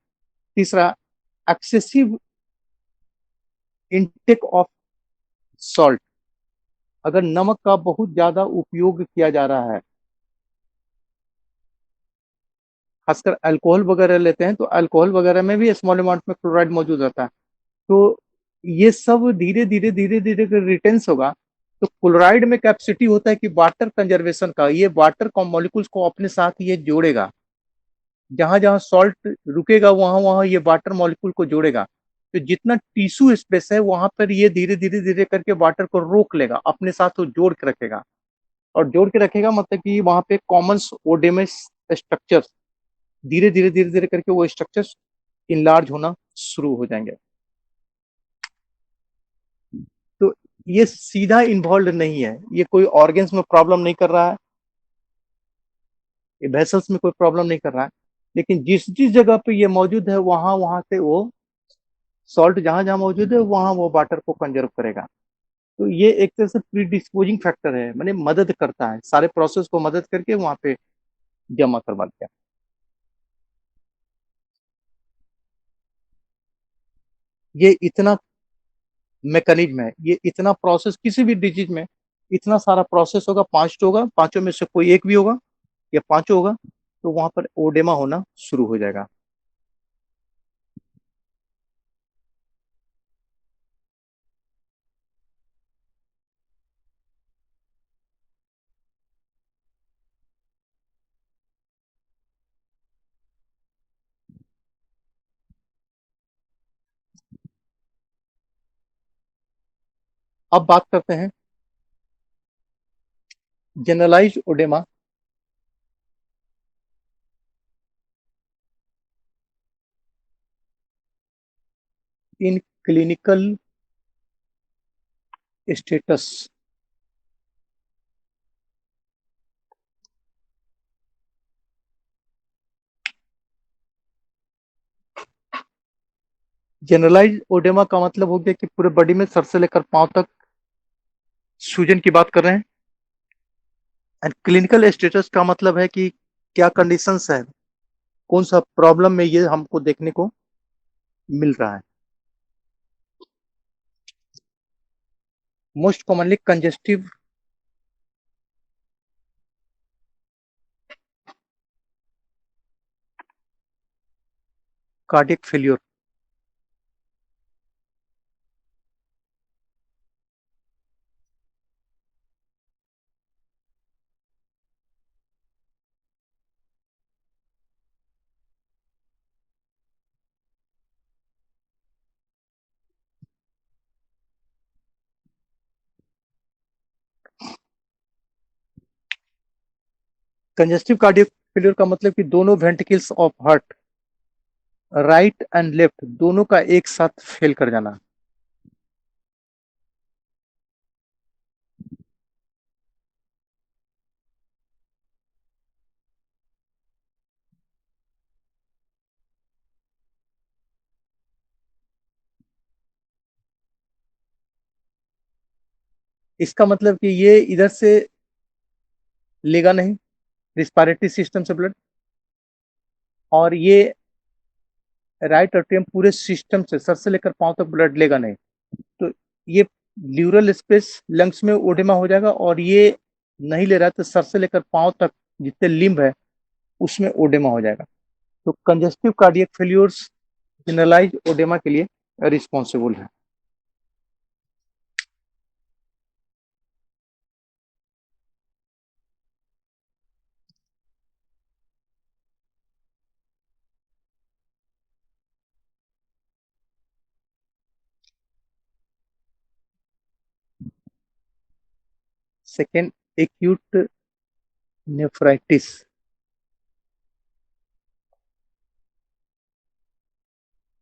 तीसरा, एक्सेसिव इनटेक ऑफ सॉल्ट, अगर नमक का बहुत ज्यादा उपयोग किया जा रहा है, खासकर अल्कोहल वगैरह लेते हैं तो अल्कोहल वगैरह में भी स्मॉल अमाउंट में क्लोराइड मौजूद रहता है। तो ये सब धीरे धीरे धीरे धीरे रिटेंस होगा। तो क्लोराइड में कैपेसिटी होता है कि वाटर कंजर्वेशन का, ये वाटर मॉलिक्यूल्स को अपने साथ ये जोड़ेगा। जहां जहां सॉल्ट रुकेगा वहां वहां ये वाटर मॉलिक्यूल को जोड़ेगा। तो जितना टिश्यू स्पेस है वहां पर ये धीरे धीरे धीरे करके वाटर को रोक लेगा, अपने साथ वो जोड़ के रखेगा। और जोड़ के रखेगा मतलब कि वहां पे कॉमन ओडेमस स्ट्रक्चर्स, धीरे धीरे धीरे धीरे करके वो स्ट्रक्चर्स इनलार्ज होना शुरू हो जाएंगे। तो ये सीधा इन्वॉल्व नहीं है, ये कोई ऑर्गन्स में प्रॉब्लम नहीं कर रहा है, ये वेसल्स में कोई प्रॉब्लम नहीं कर रहा है। लेकिन जिस जिस जगह पे ये मौजूद है वहां वहां से वो सॉल्ट जहां जहां मौजूद है वहां वो वाटर को कंजर्व करेगा। तो ये एक तरह से प्रीडिस्पोजिंग फैक्टर है, माने मदद करता है, सारे प्रोसेस को मदद करके वहां पे जमा करवा दिया। ये इतना मैकेनिज्म है, ये इतना प्रोसेस किसी भी डिजीज में इतना सारा प्रोसेस होगा, पांच होगा, पांचों में से कोई एक भी होगा या पांचों होगा, तो वहां पर ओडेमा होना शुरू हो जाएगा। अब बात करते हैं generalised oedema. In clinical states, generalise oedema का मतलब हो गया कि पूरे बॉडी में सर से लेकर पांव तक सूजन की बात कर रहे हैं। एंड क्लिनिकल स्टेटस का मतलब है कि क्या कंडीशंस है, कौन सा प्रॉब्लम में ये हमको देखने को मिल रहा है। Most commonly congestive cardiac failure, congestive cardiac failure का मतलब कि दोनों ventricles of heart, right and left, दोनों का एक साथ फेल कर जाना। इसका मतलब कि ये इधर से लेगा नहीं, रिस्पायरेटरी सिस्टम से ब्लड, और ये राइट एट्रियम पूरे सिस्टम से सर से लेकर पांव तक ब्लड लेगा नहीं। तो ये ल्यूरल स्पेस लंग्स में ओडेमा हो जाएगा, और ये नहीं ले रहा है तो सर से लेकर पांव तक जितने लिम्ब है उसमें ओडेमा हो जाएगा। तो congestive cardiac failures generalise oedema के लिए रिस्पॉन्सिबल है। Second, acute nephritis.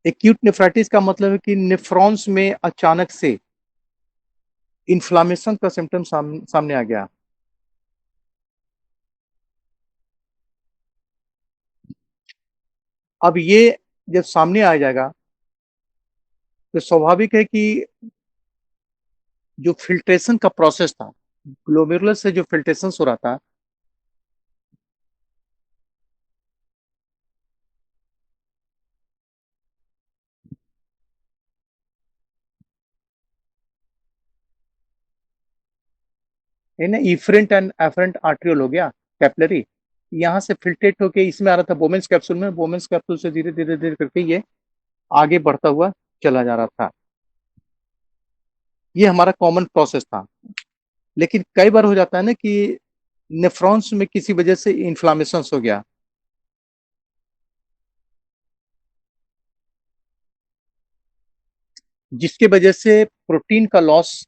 Acute nephritis का मतलब है कि नेफ्रॉन्स में अचानक से इन्फ्लामेशन का सिम्टम सामने आ गया। अब ये जब सामने आ जाएगा तो स्वाभाविक है कि जो फिल्ट्रेशन का प्रोसेस था, ग्लोमेरुलस से जो फिल्ट्रेशन हो रहा था, है ना, इफरेंट एंड एफरेंट आर्ट्रियोल हो गया, कैपिलरी, यहाँ से फिल्ट्रेट होके इसमें आ रहा था बोमेंस कैप्सूल में, बोमेंस कैप्सूल से धीरे धीरे धीरे करके ये आगे बढ़ता हुआ चला जा रहा था। ये हमारा कॉमन प्रोसेस था। लेकिन कई बार हो जाता है ना कि नेफ्रॉन्स में किसी वजह से इन्फ्लामेशन हो गया, जिसके वजह से प्रोटीन का लॉस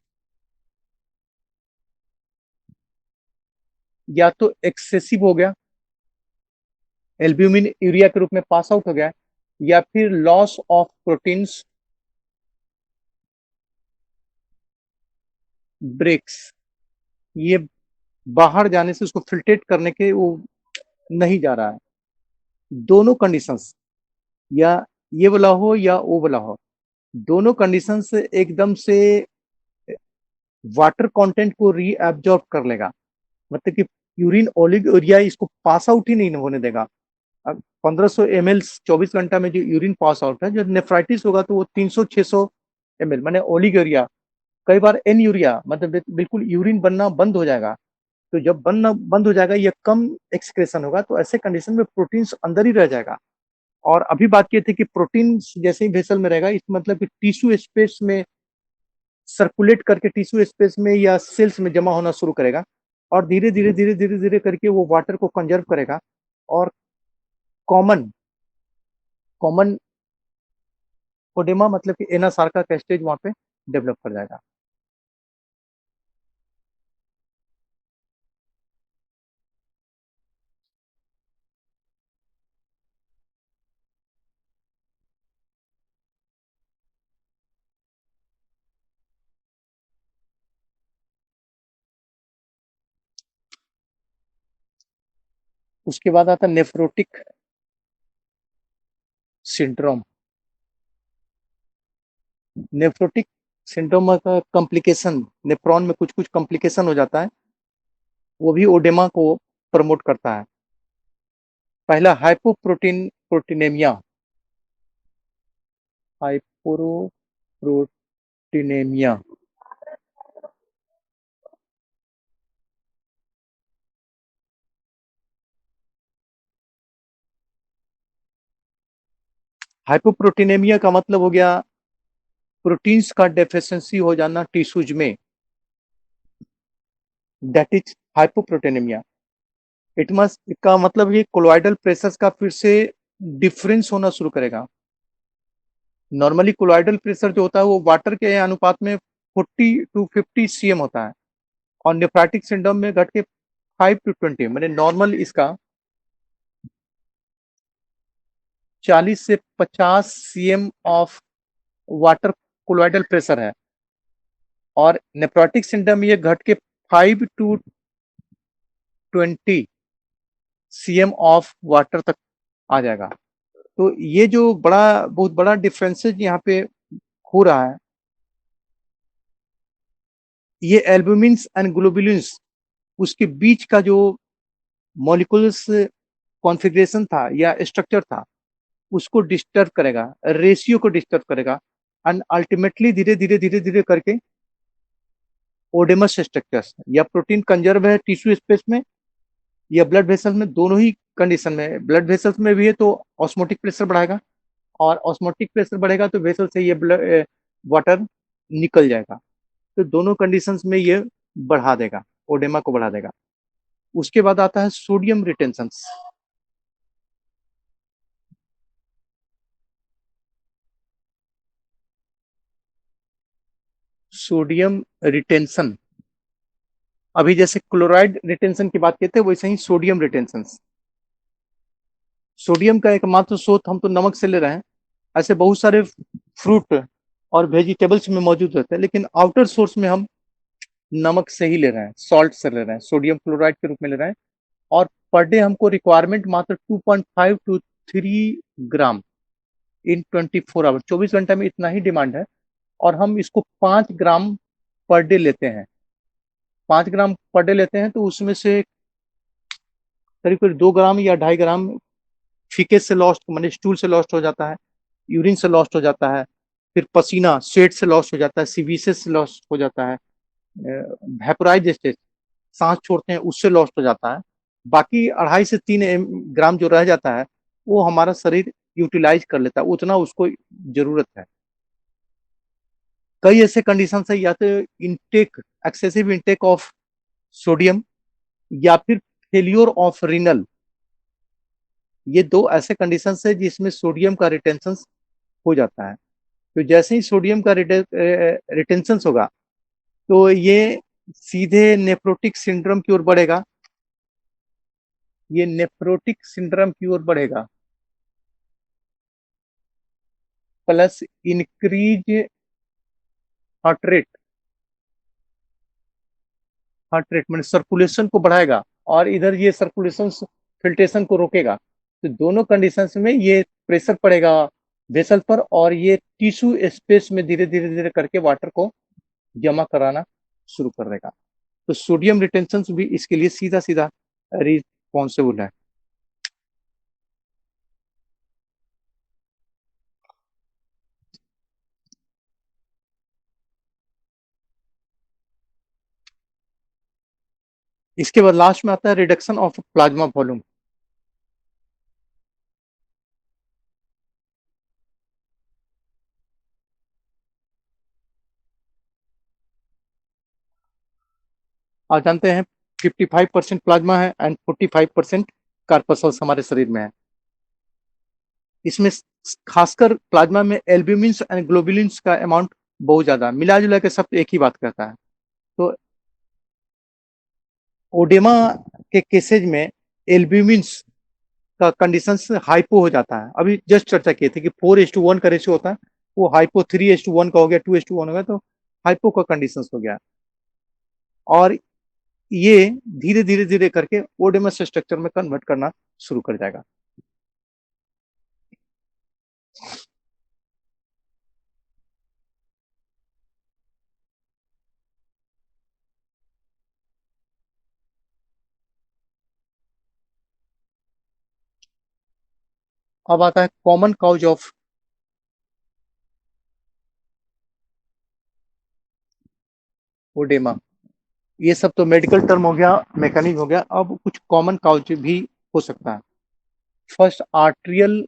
या तो एक्सेसिव हो गया, एल्ब्यूमिन यूरिया के रूप में पास आउट हो गया, या फिर लॉस ऑफ प्रोटीन्स ब्रेक्स, ये बाहर जाने से उसको फिल्ट्रेट करने के वो नहीं जा रहा है। दोनों कंडीशंस, या ये वाला हो या वो वाला हो, दोनों कंडीशंस एकदम से वाटर कंटेंट को रीअब्जॉर्ब कर लेगा, मतलब कि यूरिन ओलिगोरिया इसको पास आउट ही नहीं होने देगा। 1500 ml 24 घंटा में जो यूरिन पास आउट है, जो नेफ्राइटिस होगा तो वो 300-600 ml माने ओलिगोरिया, कई बार एन यूरिया, मतलब बिल्कुल यूरिन बनना बंद हो जाएगा। तो जब बनना बंद हो जाएगा, ये कम एक्सक्रेशन होगा, तो ऐसे कंडीशन में प्रोटीन्स अंदर ही रह जाएगा। और अभी बात की थी कि प्रोटीन जैसे ही वेसल में रहेगा, इस मतलब कि टिश्यू स्पेस में सर्कुलेट करके टिश्यू स्पेस में या सेल्स में जमा होना शुरू करेगा, और धीरे धीरे धीरे धीरे धीरे करके वो वाटर को कंजर्व करेगा, और कॉमन कॉमन ओडेमा मतलब कि एनासार्का का स्टेज वहां पे डेवलप कर जाएगा। उसके बाद आता नेफ्रोटिक सिंड्रोम। नेफ्रोटिक सिंड्रोम का कॉम्प्लिकेशन, नेफ्रॉन में कुछ कुछ कॉम्प्लिकेशन हो जाता है, वो भी ओडेमा को प्रमोट करता है। पहला प्रोटीनेमिया, हाइपोप्रोटीनेमिया। हाइपोप्रोटीनेमिया का मतलब हो गया प्रोटीन्स का डेफिशिएंसी हो जाना टिश्यूज में, that is hypoproteinaemia. It must, इसका मतलब ये कोलोइडल प्रेशर का फिर से डिफरेंस होना शुरू करेगा। नॉर्मली कोलोइडल प्रेशर जो होता है वो वाटर के अनुपात में 40-50 cm होता है, और नेफ्राइटिक सिंड्रोम में घट के 5-20, मैंने नॉर्मल इसका 40 से 50 cm of water colloidal pressure है, और नेफ्रोटिक सिंड्रोम ये घट के 5-20 cm ऑफ वाटर तक आ जाएगा। तो ये जो बहुत बड़ा डिफरेंसेस यहाँ पे हो रहा है, ये एल्बुमिन्स एंड ग्लोबुलिन्स उसके बीच का जो मॉलिक्यूल्स कॉन्फ़िगरेशन था या स्ट्रक्चर था, उसको डिस्टर्ब करेगा, रेशियो को डिस्टर्ब करेगा, एंड अल्टीमेटली धीरे धीरे धीरे धीरे करके ओडेमस स्ट्रक्चर्स, या प्रोटीन कंजर्व है टिश्यू स्पेस में या ब्लड वेसल में, दोनों ही कंडीशन में, ब्लड वेसल्स में भी है तो ऑस्मोटिक प्रेशर बढ़ाएगा, और ऑस्मोटिक प्रेशर बढ़ेगा तो वेसल से ये वाटर निकल जाएगा। तो दोनों कंडीशंस में ये बढ़ा देगा, ओडेमा को बढ़ा देगा। उसके बाद आता है सोडियम रिटेंशन। सोडियम रिटेंशन, अभी जैसे क्लोराइड रिटेंशन की बात करते हैं वैसे ही सोडियम रिटेंशन। सोडियम का एकमात्र स्रोत हम तो नमक से ले रहे हैं, ऐसे बहुत सारे फ्रूट और वेजिटेबल्स में मौजूद रहते हैं, लेकिन आउटर सोर्स में हम नमक से ही ले रहे हैं, सॉल्ट से ले रहे हैं, सोडियम क्लोराइड के रूप में ले रहे हैं। और पर डे हमको रिक्वायरमेंट मात्र 2.5 to 3 ग्राम इन 24 आवर, 24 घंटे में इतना ही डिमांड है। और हम इसको 5 ग्राम पर डे लेते हैं। 5 ग्राम पर डे लेते हैं तो उसमें से करीब करीब 2 ग्राम या 2.5 ग्राम फीके से लॉस्ट, मैंने स्टूल से लॉस्ट हो जाता है, यूरिन से लॉस्ट हो जाता है, फिर पसीना स्वेट से लॉस्ट हो जाता है, सीवीसेस से लॉस्ट हो जाता है, वेपोराइज स्टेज सांस छोड़ते हैं उससे लॉस्ट हो जाता है। बाकी 2.5 से 3 ग्राम जो रह जाता है वो हमारा शरीर यूटिलाइज कर लेता है, उतना उसको जरूरत है। कई ऐसे कंडीशन है, या तो intake, excessive intake of sodium, या फिर फेल्योर ऑफ रीनल। ये दो ऐसे कंडीशन है जिसमें सोडियम का रिटेंशन हो जाता है। तो जैसे ही सोडियम का रिटेंशन होगा तो ये सीधे नेफ्रोटिक सिंड्रोम की ओर बढ़ेगा, ये नेफ्रोटिक सिंड्रोम की ओर बढ़ेगा, plus increase heart rate. Heart rate मैंने सर्कुलेशन को बढ़ाएगा और इधर ये सर्कुलेशन फिल्ट्रेशन को रोकेगा। तो दोनों कंडीशंस में ये प्रेशर पड़ेगा वेसल पर, और ये टिश्यू स्पेस में धीरे धीरे धीरे करके वाटर को जमा कराना शुरू कर देगा। तो सोडियम रिटेंशन भी इसके लिए सीधा सीधा रिस्पॉन्सिबल है। इसके बाद लास्ट में आता है रिडक्शन ऑफ प्लाज्मा वॉल्यूम। आप जानते हैं 55% प्लाज्मा है एंड 45% कार्पसल्स हमारे शरीर में है। इसमें खासकर प्लाज्मा में एल्ब्यूमिन्स एंड ग्लोबुलिन्स का अमाउंट बहुत ज्यादा, मिला जुला के सब एक ही बात करता है। तो ओडेमा के केसेज में एल्ब्यूमिन्स का कंडीशन हाइपो हो जाता है। अभी जस्ट चर्चा की थी कि 4:1 का रेशियो होता है, वो हाइपो 3:1 का हो गया, 2:1 हो गया, तो हाइपो का कंडीशन हो गया। और ये धीरे धीरे धीरे करके ओडेमस स्ट्रक्चर में कन्वर्ट करना शुरू कर जाएगा। अब आता है कॉमन काउज ऑफ ओडेमा। ये सब तो मेडिकल टर्म हो गया, मैकेनिक हो गया, अब कुछ कॉमन काउज भी हो सकता है। फर्स्ट, आर्ट्रियल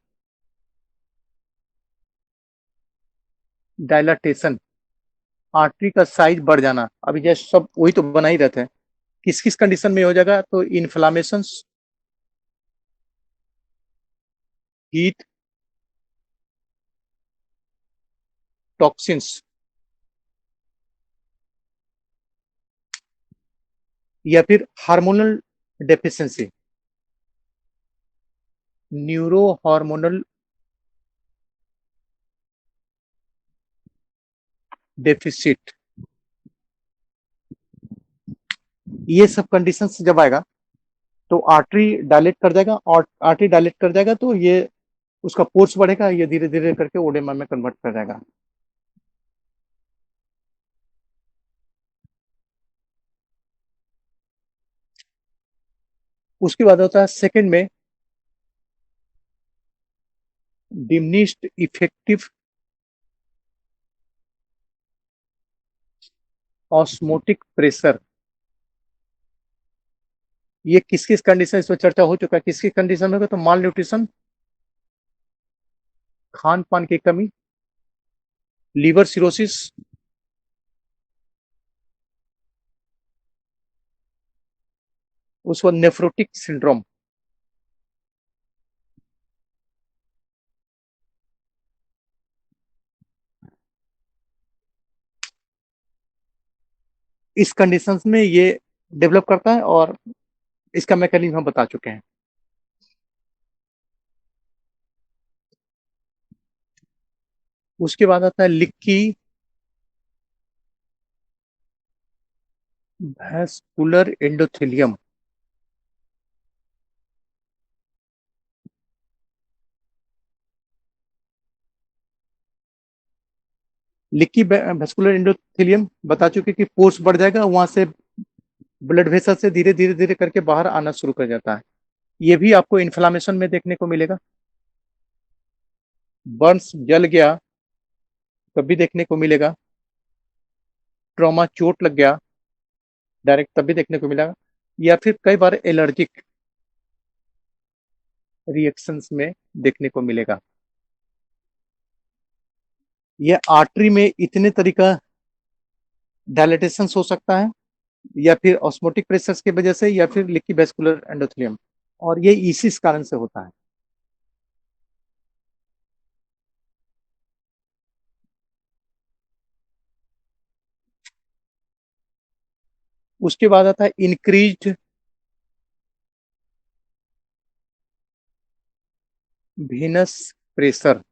डायलाटेशन, आर्टरी का साइज बढ़ जाना। अभी जैसे सब वही तो बना ही रहते हैं। किस किस कंडीशन में हो जाएगा, तो इन्फ्लामेशन, हीट, टॉक्सिन्स, या फिर hormonal deficiency, neuro hormonal deficit. ये सब कंडीशन जब आएगा तो आर्टरी डायलेट कर जाएगा, और आर्टरी डायलेट कर जाएगा तो ये उसका फोर्स बढ़ेगा, ये धीरे धीरे करके ओडेमा में कन्वर्ट कर जाएगा। उसके बाद होता है सेकंड में डिमिनिश्ड इफेक्टिव ऑस्मोटिक प्रेशर। ये किस किस कंडीशन, इस पर चर्चा हो चुका है, किस किस कंडीशन में होगा, तो माल न्यूट्रिशन, खान पान की कमी, लीवर सिरोसिस, उसके बाद नेफ्रोटिक सिंड्रोम। इस कंडीशंस में ये डेवलप करता है और इसका मैकेनिज्म हम बता चुके हैं। उसके बाद आता है Likki vascular endothelium. Likki vascular endothelium बता चुके कि फोर्स बढ़ जाएगा, वहां से ब्लड वेसल से धीरे धीरे धीरे करके बाहर आना शुरू कर जाता है। ये भी आपको इन्फ्लामेशन में देखने को मिलेगा। बर्न्स, जल गया, तब भी देखने को मिलेगा। ट्रॉमा, चोट लग गया डायरेक्ट, तब भी देखने को मिलेगा। या फिर कई बार एलर्जिक रिएक्शंस में देखने को मिलेगा। यह आर्टरी में इतने तरीका डायलेटेशन हो सकता है, या फिर ऑस्मोटिक प्रेशर्स की वजह से, या फिर लिक्की वेस्कुलर एंडोथेलियम, और ये इसी कारण से होता है। उसके बाद आता है increased venous pressure.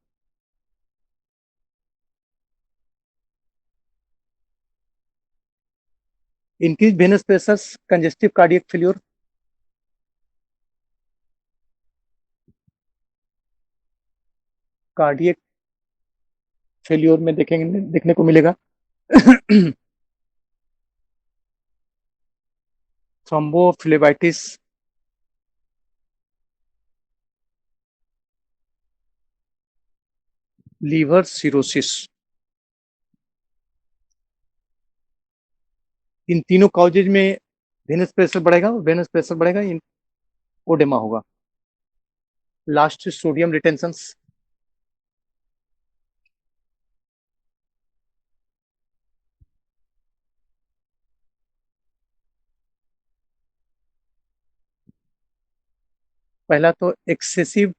Increase venous pressure, congestive cardiac failure. Cardiac failure में देखेंगे, देखने को मिलेगा। Thrombophlebitis, liver cirrhosis. इन तीनों कॉजेज में वेनस प्रेशर बढ़ेगा, वेनस प्रेशर बढ़ेगा, इन ओडेमा होगा। Last sodium retention. पहला तो एक्सेसिव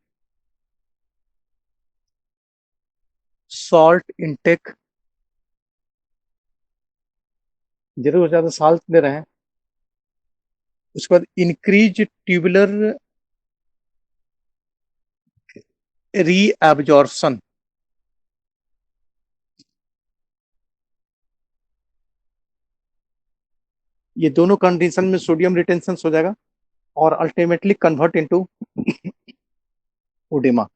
सॉल्ट इंटेक, जरूर से ज्यादा साल्ट ले रहे हैं। उसके बाद इंक्रीज ट्यूबुलर रीएब्जॉर्प्शन। ये दोनों कंडीशन में सोडियम रिटेंशन हो जाएगा और अल्टीमेटली कन्वर्ट इनटू ओडेमा।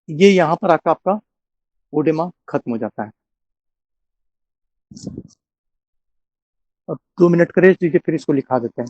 ये यहां पर आकर आपका ओडेमा खत्म हो जाता है। अब 2 मिनट का रेस्ट दीजिए, फिर इसको लिखा देते हैं।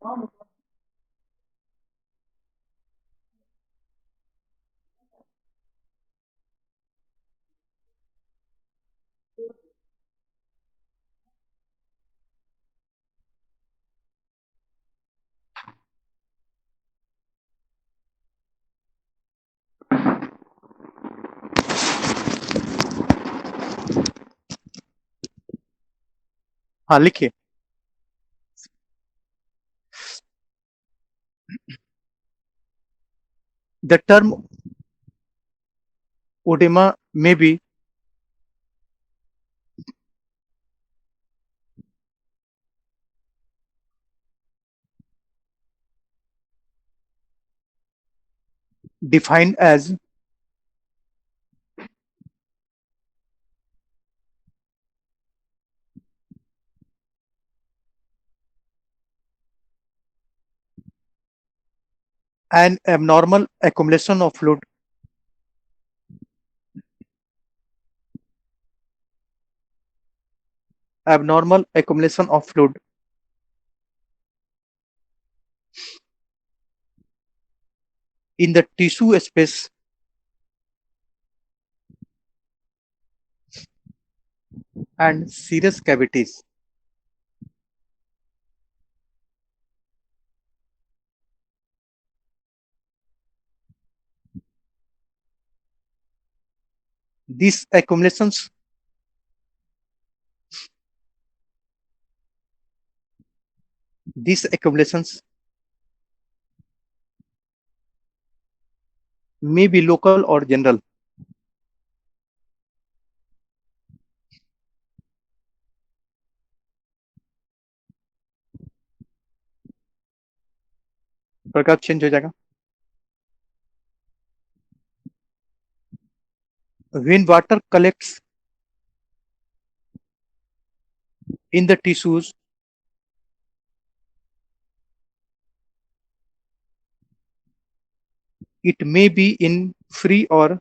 हाँ लिखिए. The term oedema may be defined as an abnormal accumulation of fluid in the tissue space and serous cavities. These accumulations these accumulations may be local or general. प्रकार चेंज हो जाएगा. When water collects in the tissues, it may be in free or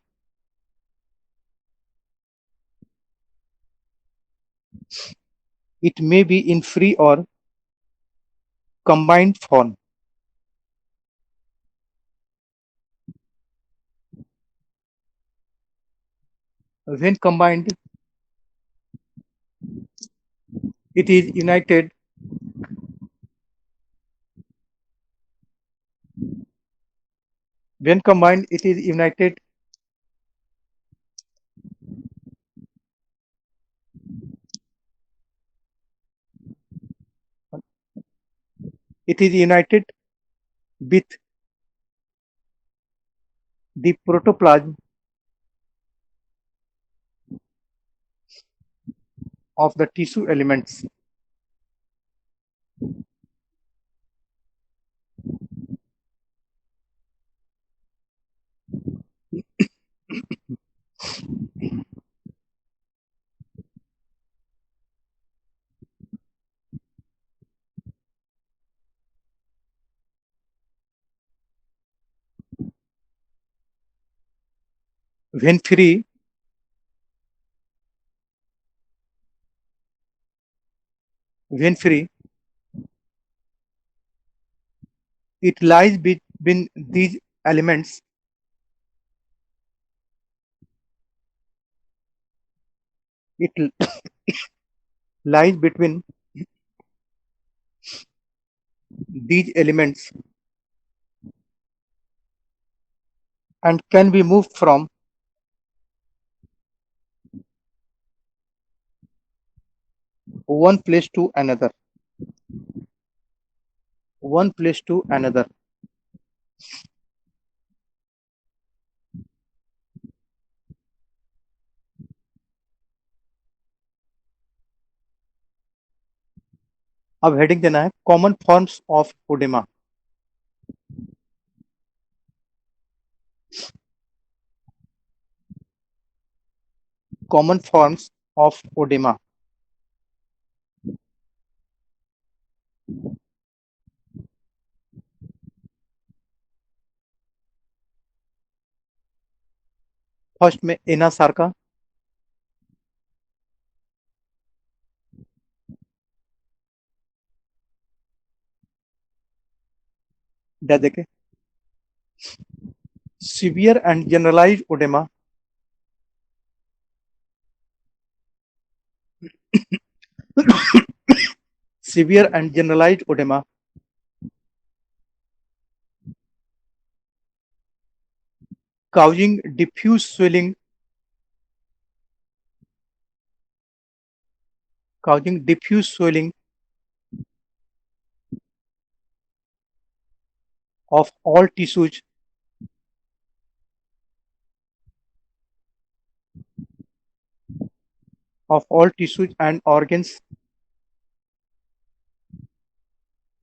combined form. When combined, it is united when combined it is united it is united with the protoplasm of the tissue elements. When free, when free, it lies between these elements. It lies between these elements and can be moved from one place to another. One place to another. अब हेडिंग देना है common forms of oedema. Common forms of oedema. First में एना सार्का, डा देखें severe and generalized edema severe and generalized edema causing diffuse swelling of all tissues and organs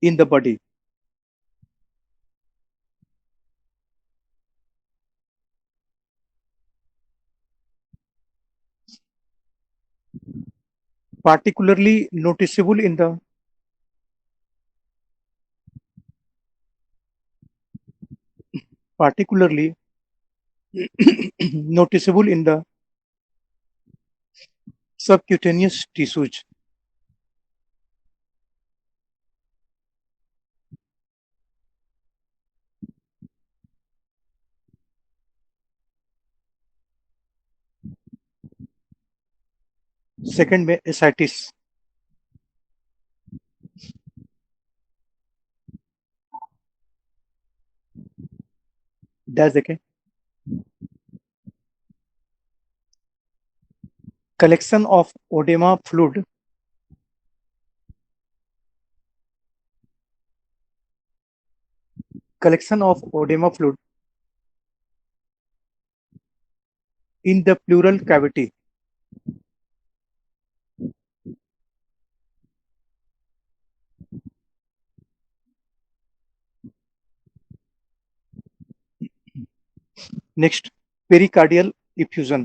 in the body. Particularly noticeable in the particularly noticeable in the subcutaneous tissues. Second में एसाइटिस डैश देखें collection of edema fluid in the pleural cavity next pericardial effusion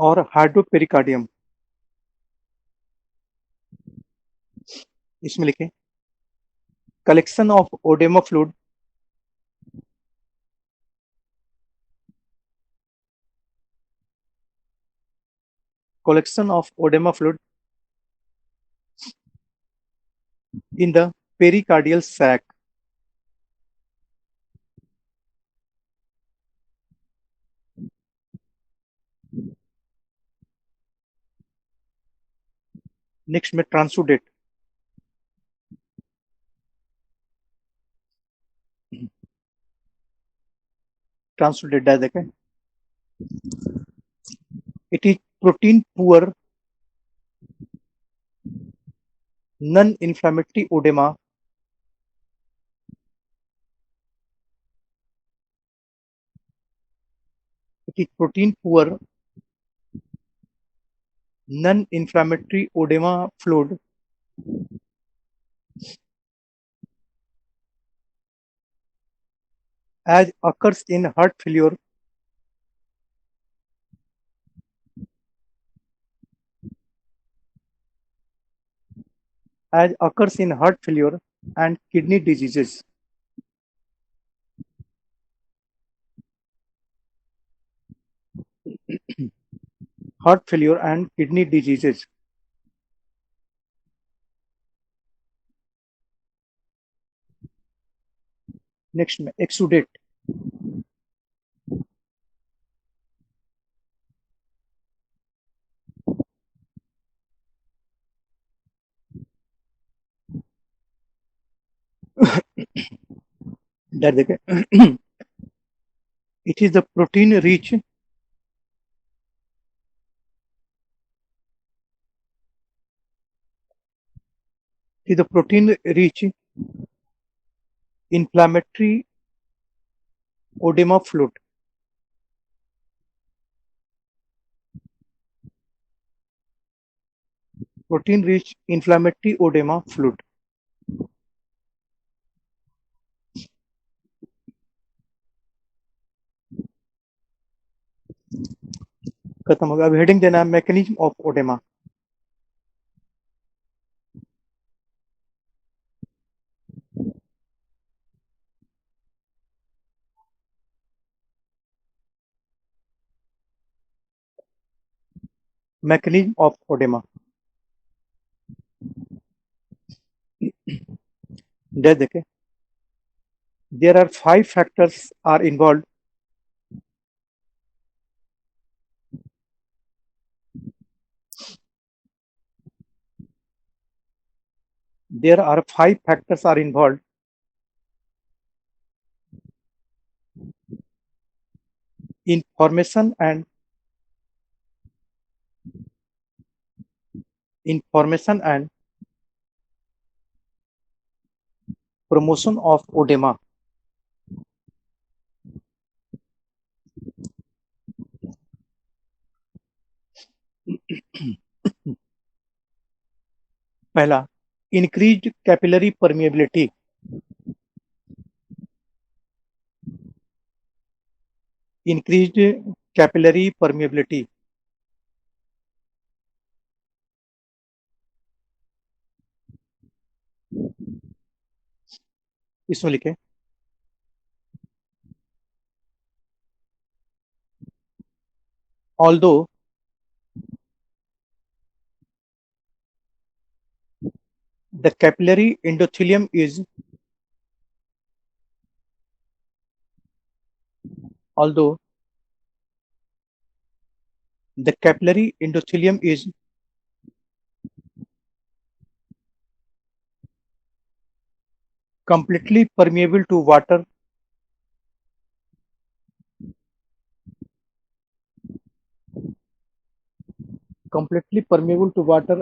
or hydropericardium इसमें लिखें collection of edema fluid in the pericardial sac next में transudate डैश देखें it is protein poor non-inflammatory edema fluid as occurs in heart failure and kidney diseases. Heart failure and kidney diseases. Next में exudate डैश देखें it is the protein rich inflammatory edema fluid खत्म हो गया अब हेडिंग देना है mechanism of oedema mechanism of oedema. देखें, there are 5 factors are involved. There are 5 factors are involved in formation and promotion of oedema. पहला, increased capillary permeability. Increased capillary permeability. इसमें लिखें, although the capillary endothelium is completely permeable to water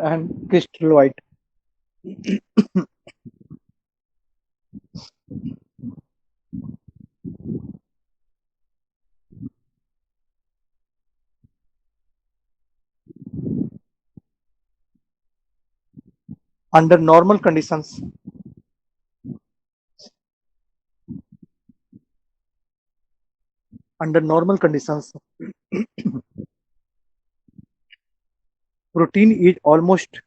and crystalloid. Under normal conditions, protein is almost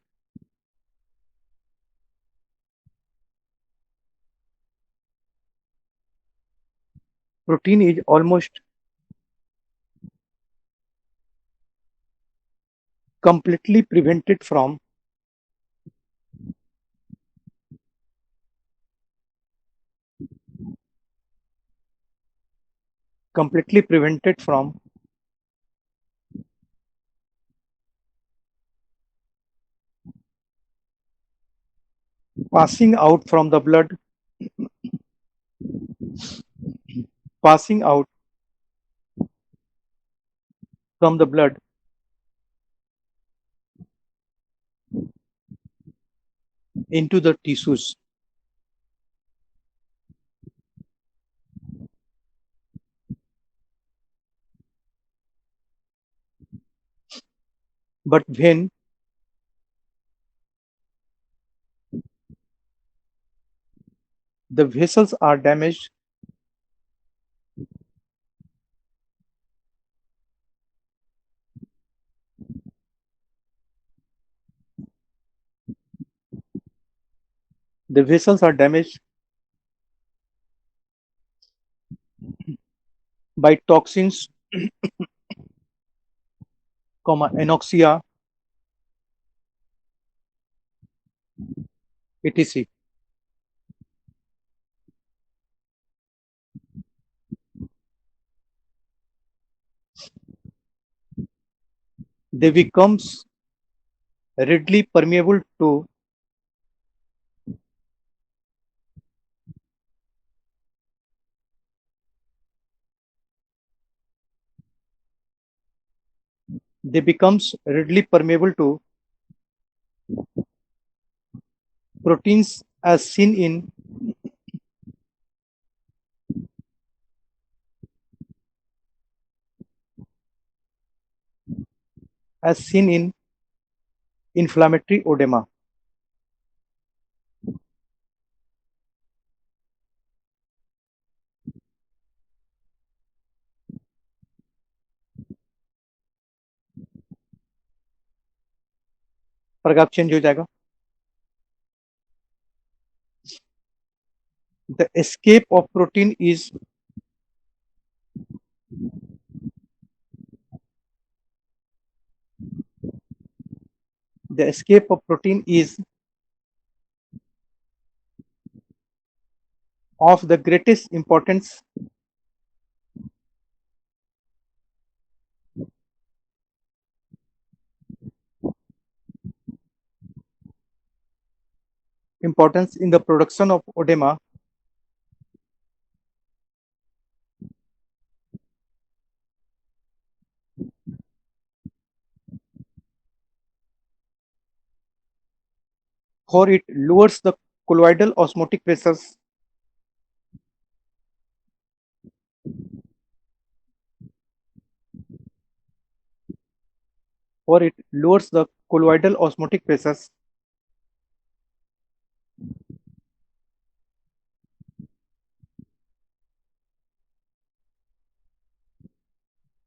completely prevented from passing out from the blood into the tissues. But when the vessels are damaged, by toxins, anoxia, etc. They becomes readily permeable to proteins as seen in inflammatory oedema. paragraph change हो जाएगा. The escape of protein is The escape of protein is of the greatest importance in the production of oedema, for it lowers the colloidal osmotic pressures for it lowers the colloidal osmotic pressures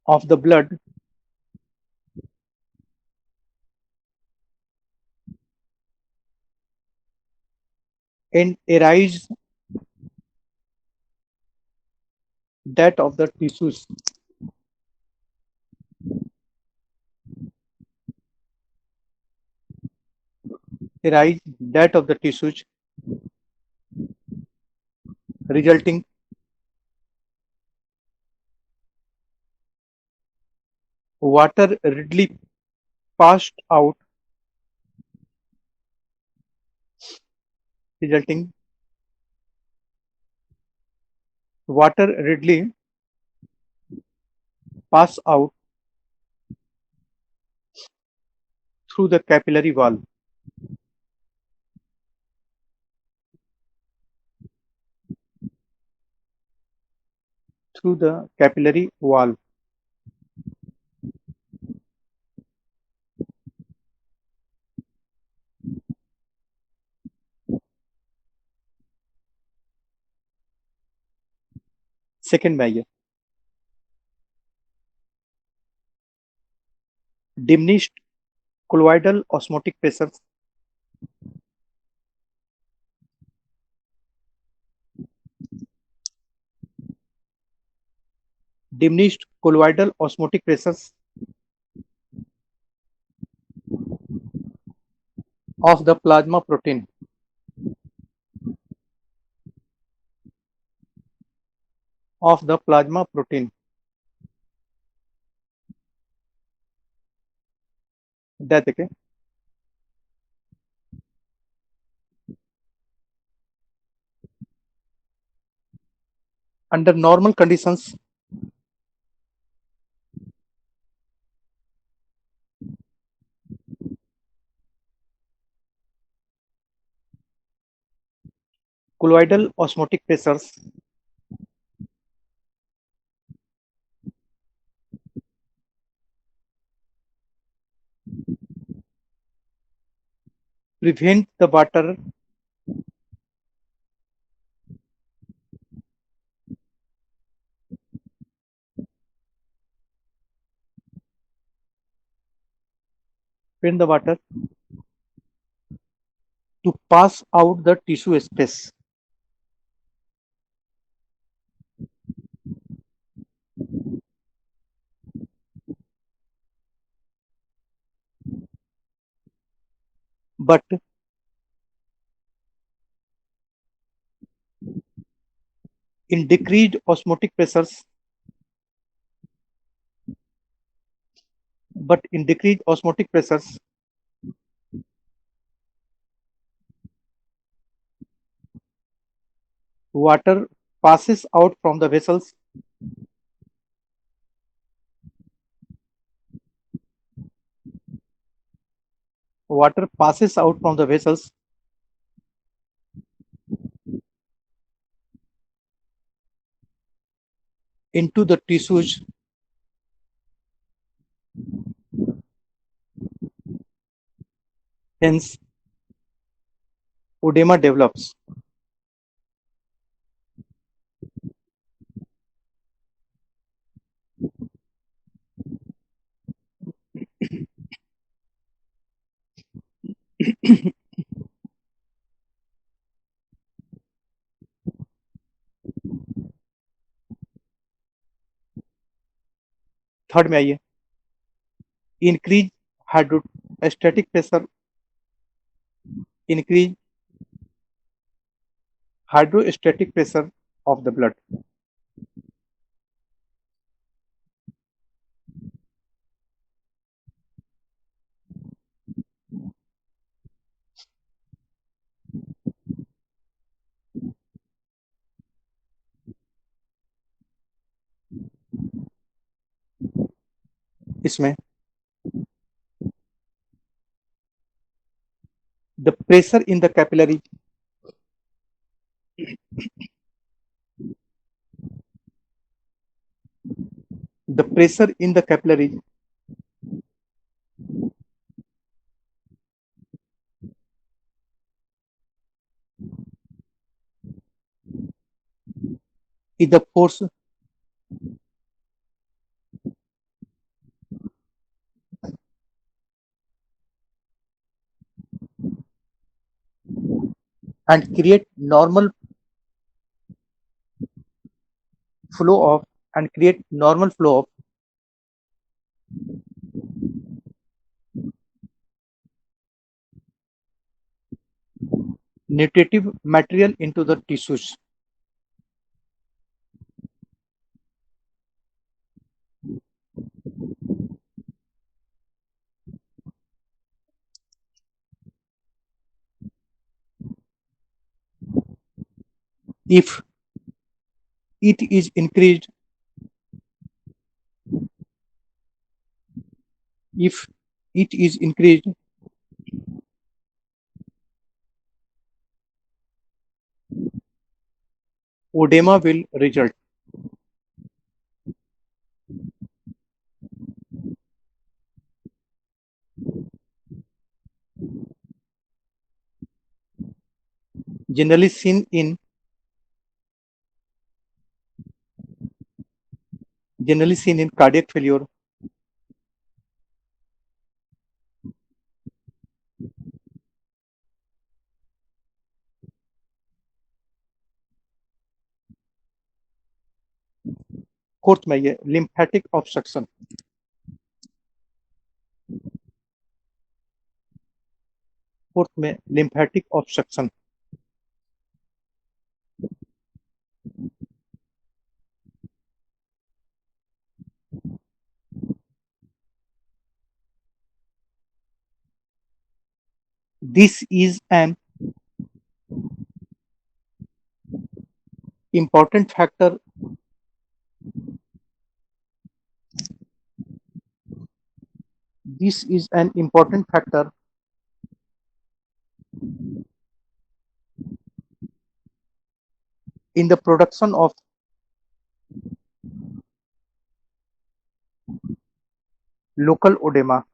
of the blood and arise that of the tissues. Arise that of the tissues, resulting water readily passed out, resulting water readily pass out through the capillary wall. Through the capillary wall. Second में आइए, diminished colloidal osmotic pressures diminished colloidal osmotic pressures of the plasma protein that okay, under normal conditions colloidal osmotic pressures prevent the water prevent the water to pass out the tissue space. But in decreased osmotic pressures, water passes out from the vessels water passes out from the vessels into the tissues, hence oedema develops. Third में आइए, increase hydrostatic pressure increase hydrostatic pressure of the blood. इसमें the pressure in the capillary the pressure in the capillary is the force and create normal flow of nutritive material into the tissues. If it is increased, if it is increased, edema will result. Generally seen in cardiac failure, fourth में ये lymphatic obstruction, फोर्थ में lymphatic obstruction. This is an important factor in the production of local edema.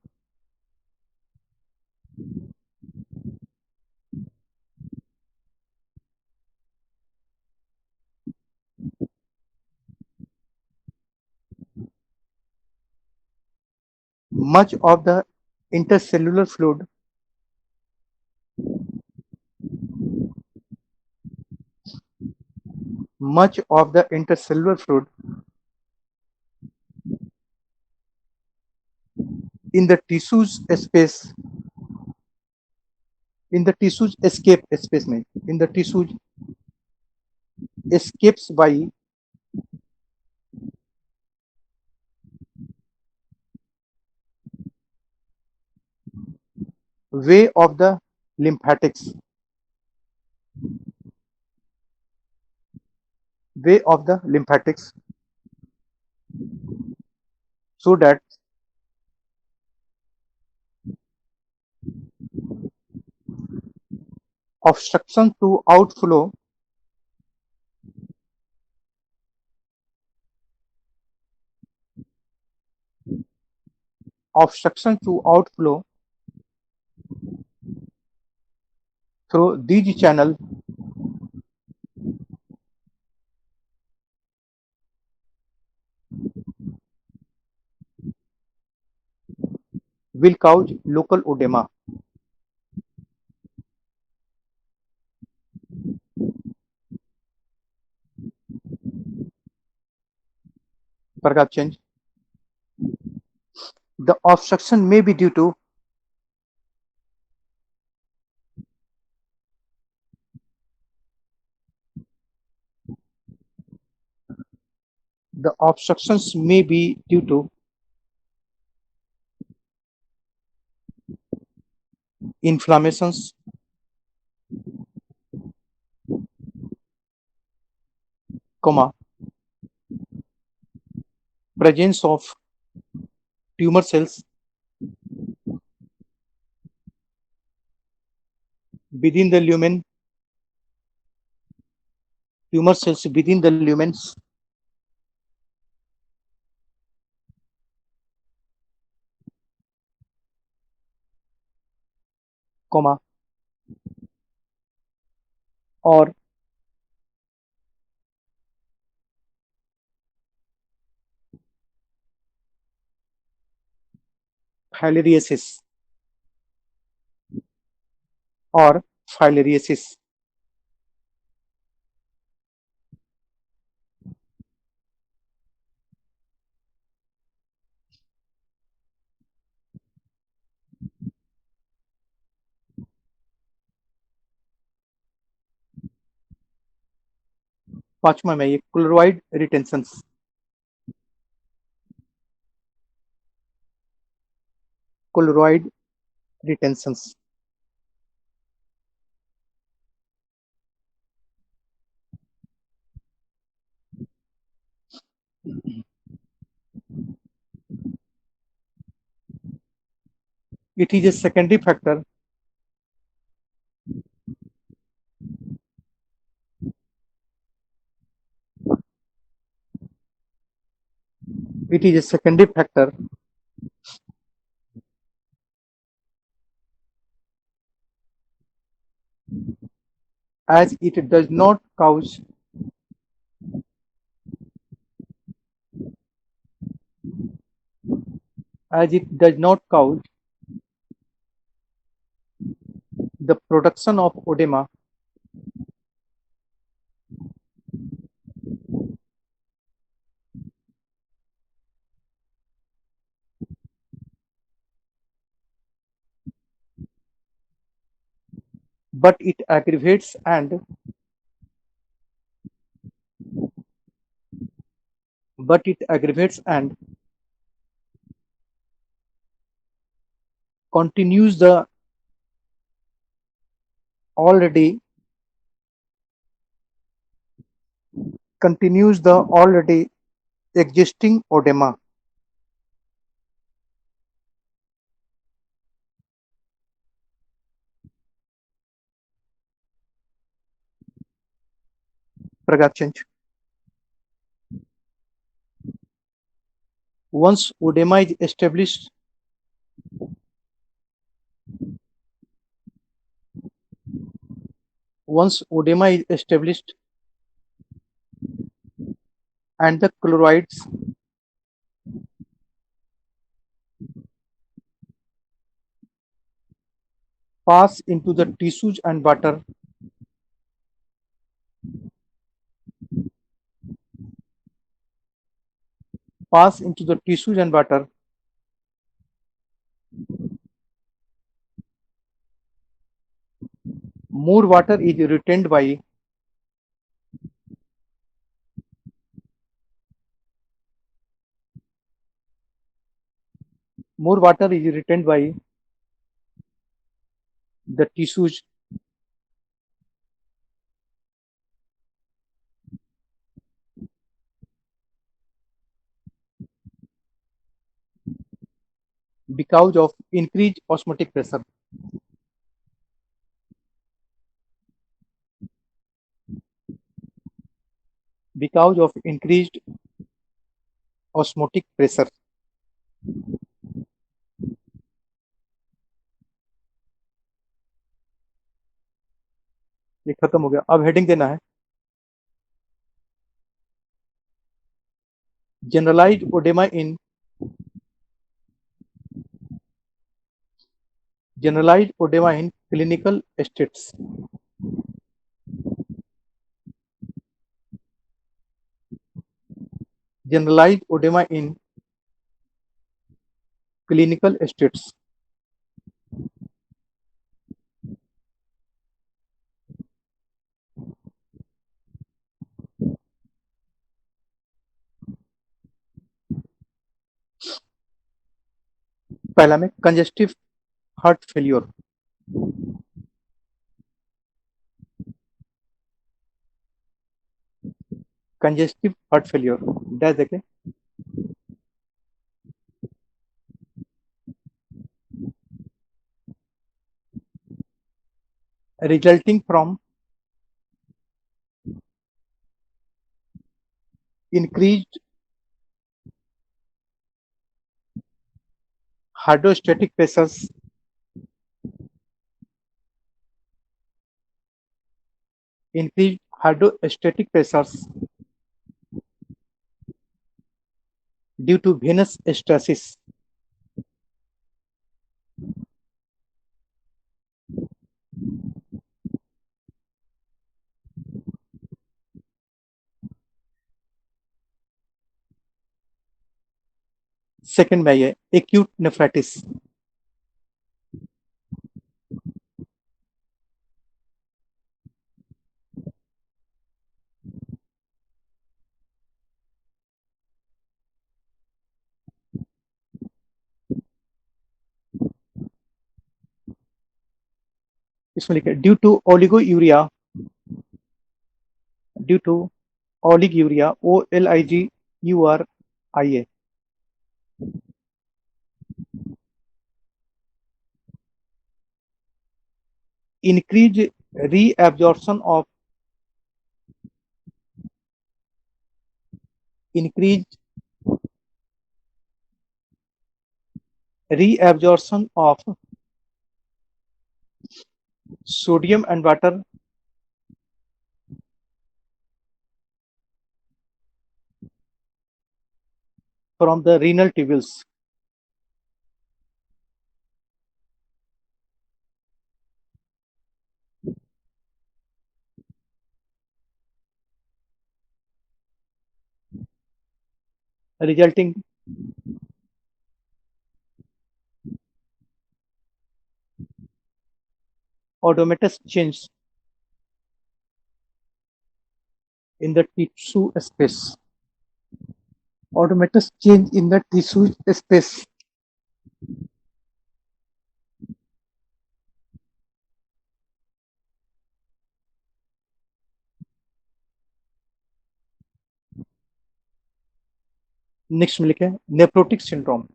Much of the intercellular fluid in the tissues space in the tissues escape space में in the tissues escapes by way of the lymphatics so that obstruction to outflow through these channel will cause local edema. Paragraph change. The obstruction may be due to The obstructions may be due to inflammations, comma, presence of tumor cells within the lumen, tumor cells within the lumens, comma, or filariasis or filariasis. पांचवा में ये chloride retentions, chloride retentions. It is a secondary factor it is a secondary factor as it does not cause the production of oedema but it aggravates and continues the already existing oedema. Paragraph change. Once oedema is established, and the chlorides pass into the tissues and water, more water is retained by the tissues because of increased osmotic pressure. Because of increased osmotic pressure. ये खत्म हो गया. अब हेडिंग देना है. Generalized oedema in clinical states. Generalized oedema in clinical states. पहला में congestive heart failure, congestive heart failure dash देखें, resulting from increased hydrostatic pressures, increased hydrostatic pressures due to venous stresses. Second में ये एक्यूट नेफ्राइटिस, इसमें लिखे due to oliguria OLIGURIA, increase reabsorption of increase reabsorption of sodium and water from the renal tubules, resulting odometer change in the tissue space. Odometer change in the tissue space. Next में लिखे nephrotic syndrome,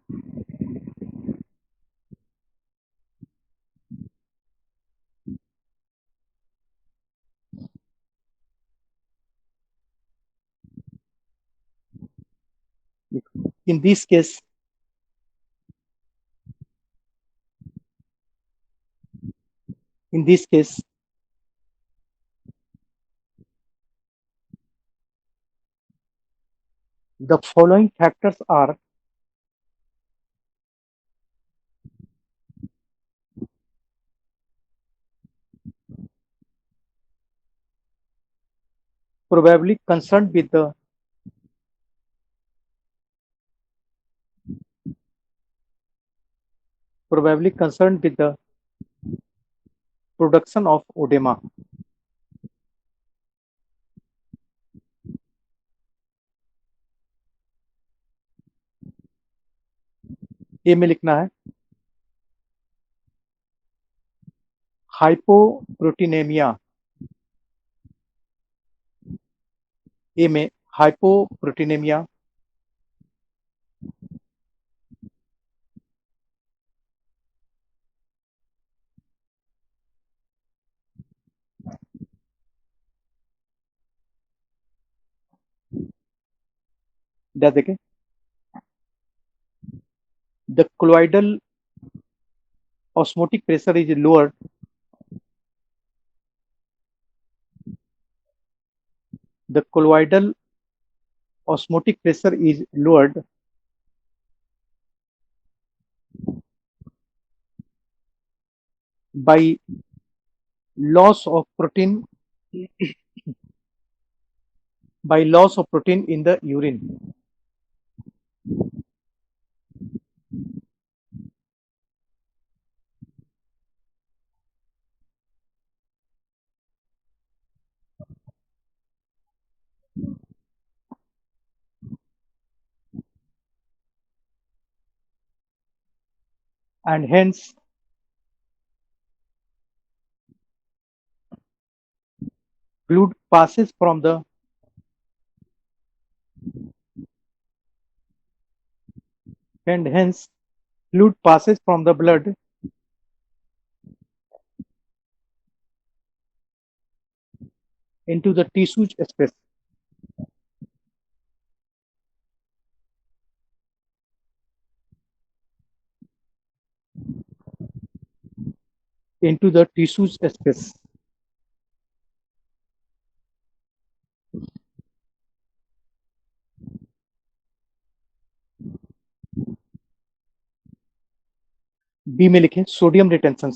in this case the following factors are probably concerned with the production of oedema. ए में लिखना है हाइपोप्रोटीनेमिया, ए में हाइपोप्रोटीनेमिया, देखें the colloidal osmotic pressure is lowered the colloidal osmotic pressure is lowered by loss of protein in the urine। and hence fluid passes from the blood into the tissue space. Into the tissue space. B में लिखें sodium retention.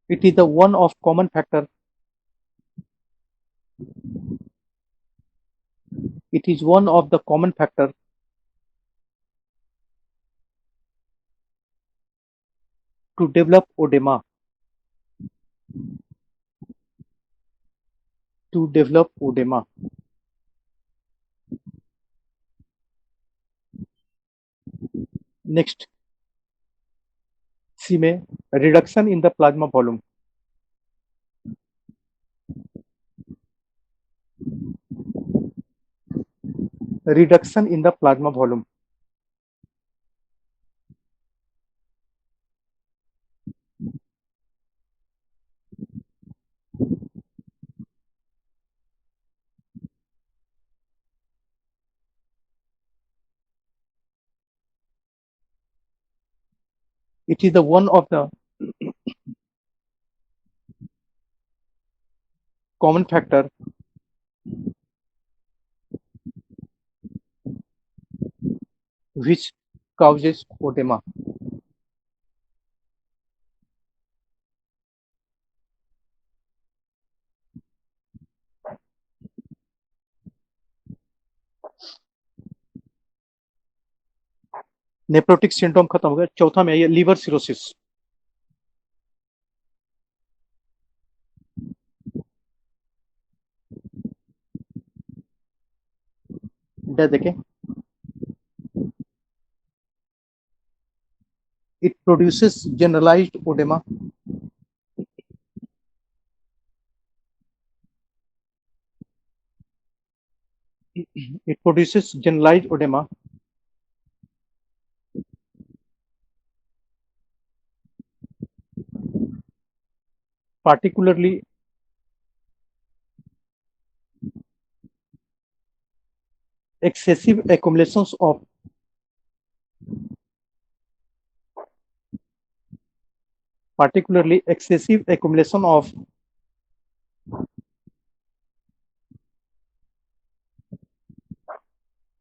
It is the one of common factor. It is one of the common factor to develop edema. To develop edema. Next, C में reduction in the plasma volume. Reduction in the plasma volume. It is the one of the common factor which causes edema. Nephrotic syndrome खत्म हो गया. चौथा में ये लीवर सिरोसिस. देखें, it produces generalized edema. It produces generalized edema particularly excessive accumulations of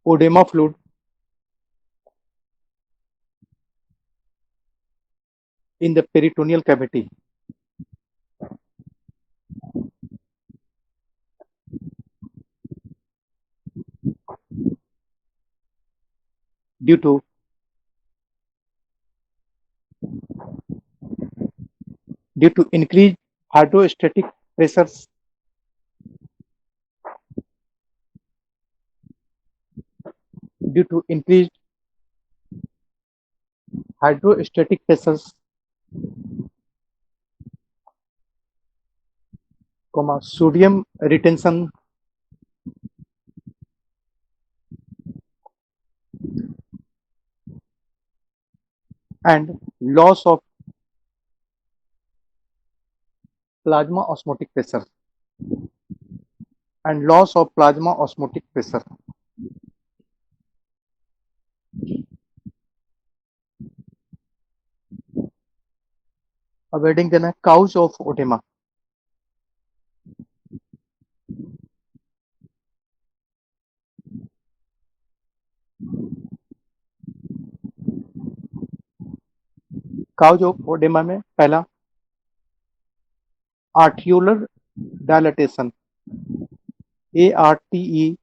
edema fluid in the peritoneal cavity. Due to increased hydrostatic pressures, sodium retention and loss of plasma osmotic pressure. अब हेडिंग देना है cause of edema. Cause of edema में पहला arteriolar dilatation, ARTE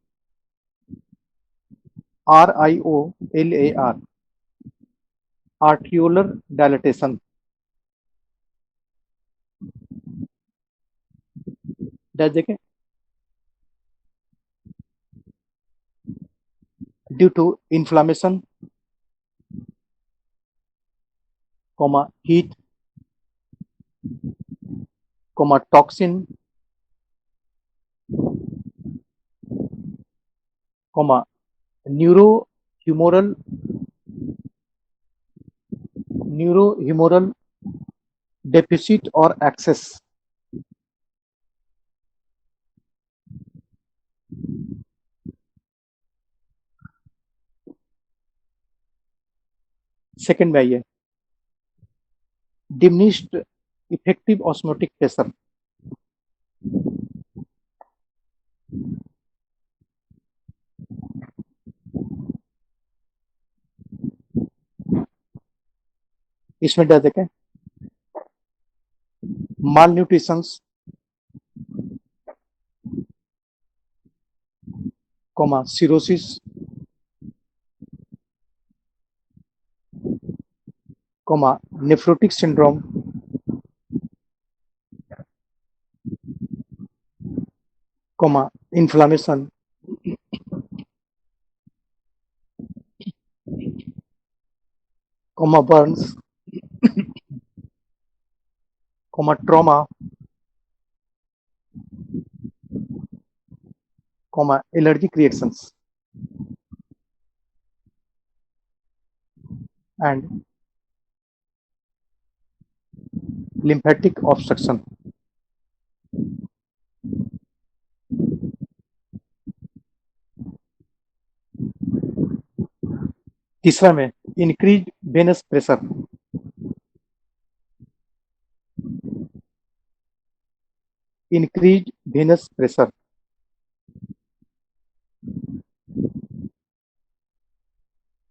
RIOLAR, arteriolar dilatation. देखें, due to inflammation, heat, toxin, neurohumoral deficit or excess. Second में आइए, diminished effective osmotic pressure. इसमें क्या देखें, malnutrition, cirrhosis, nephrotic syndrome, inflammation, burns, trauma, allergic reactions, and lymphatic obstruction. तीसरा में increase venous pressure. Increase venous pressure.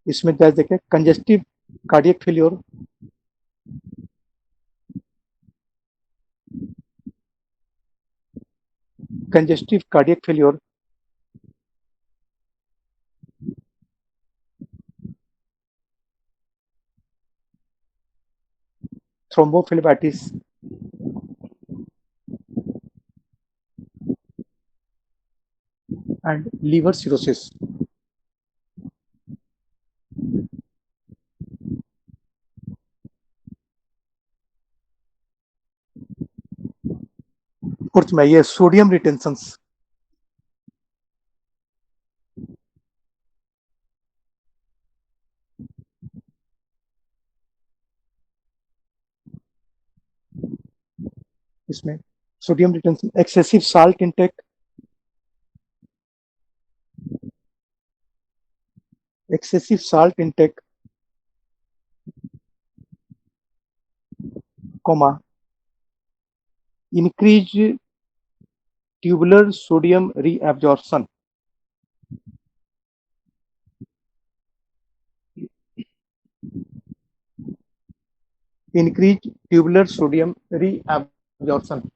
इसमें क्या देखें, congestive cardiac failure, thrombophlebitis, and liver cirrhosis. Fourth में ये सोडियम रिटेंशन. इसमें sodium retention, excessive salt intake, increase tubular sodium reabsorption. Increase tubular sodium reabsorption.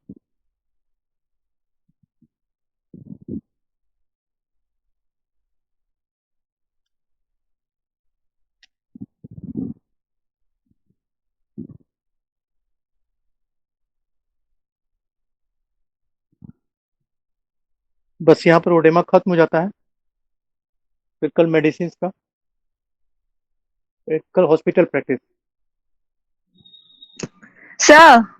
बस यहाँ पर ओडेमा खत्म हो जाता है. फिर कल मेडिसिन का, फिर कल हॉस्पिटल प्रैक्टिस. Sir,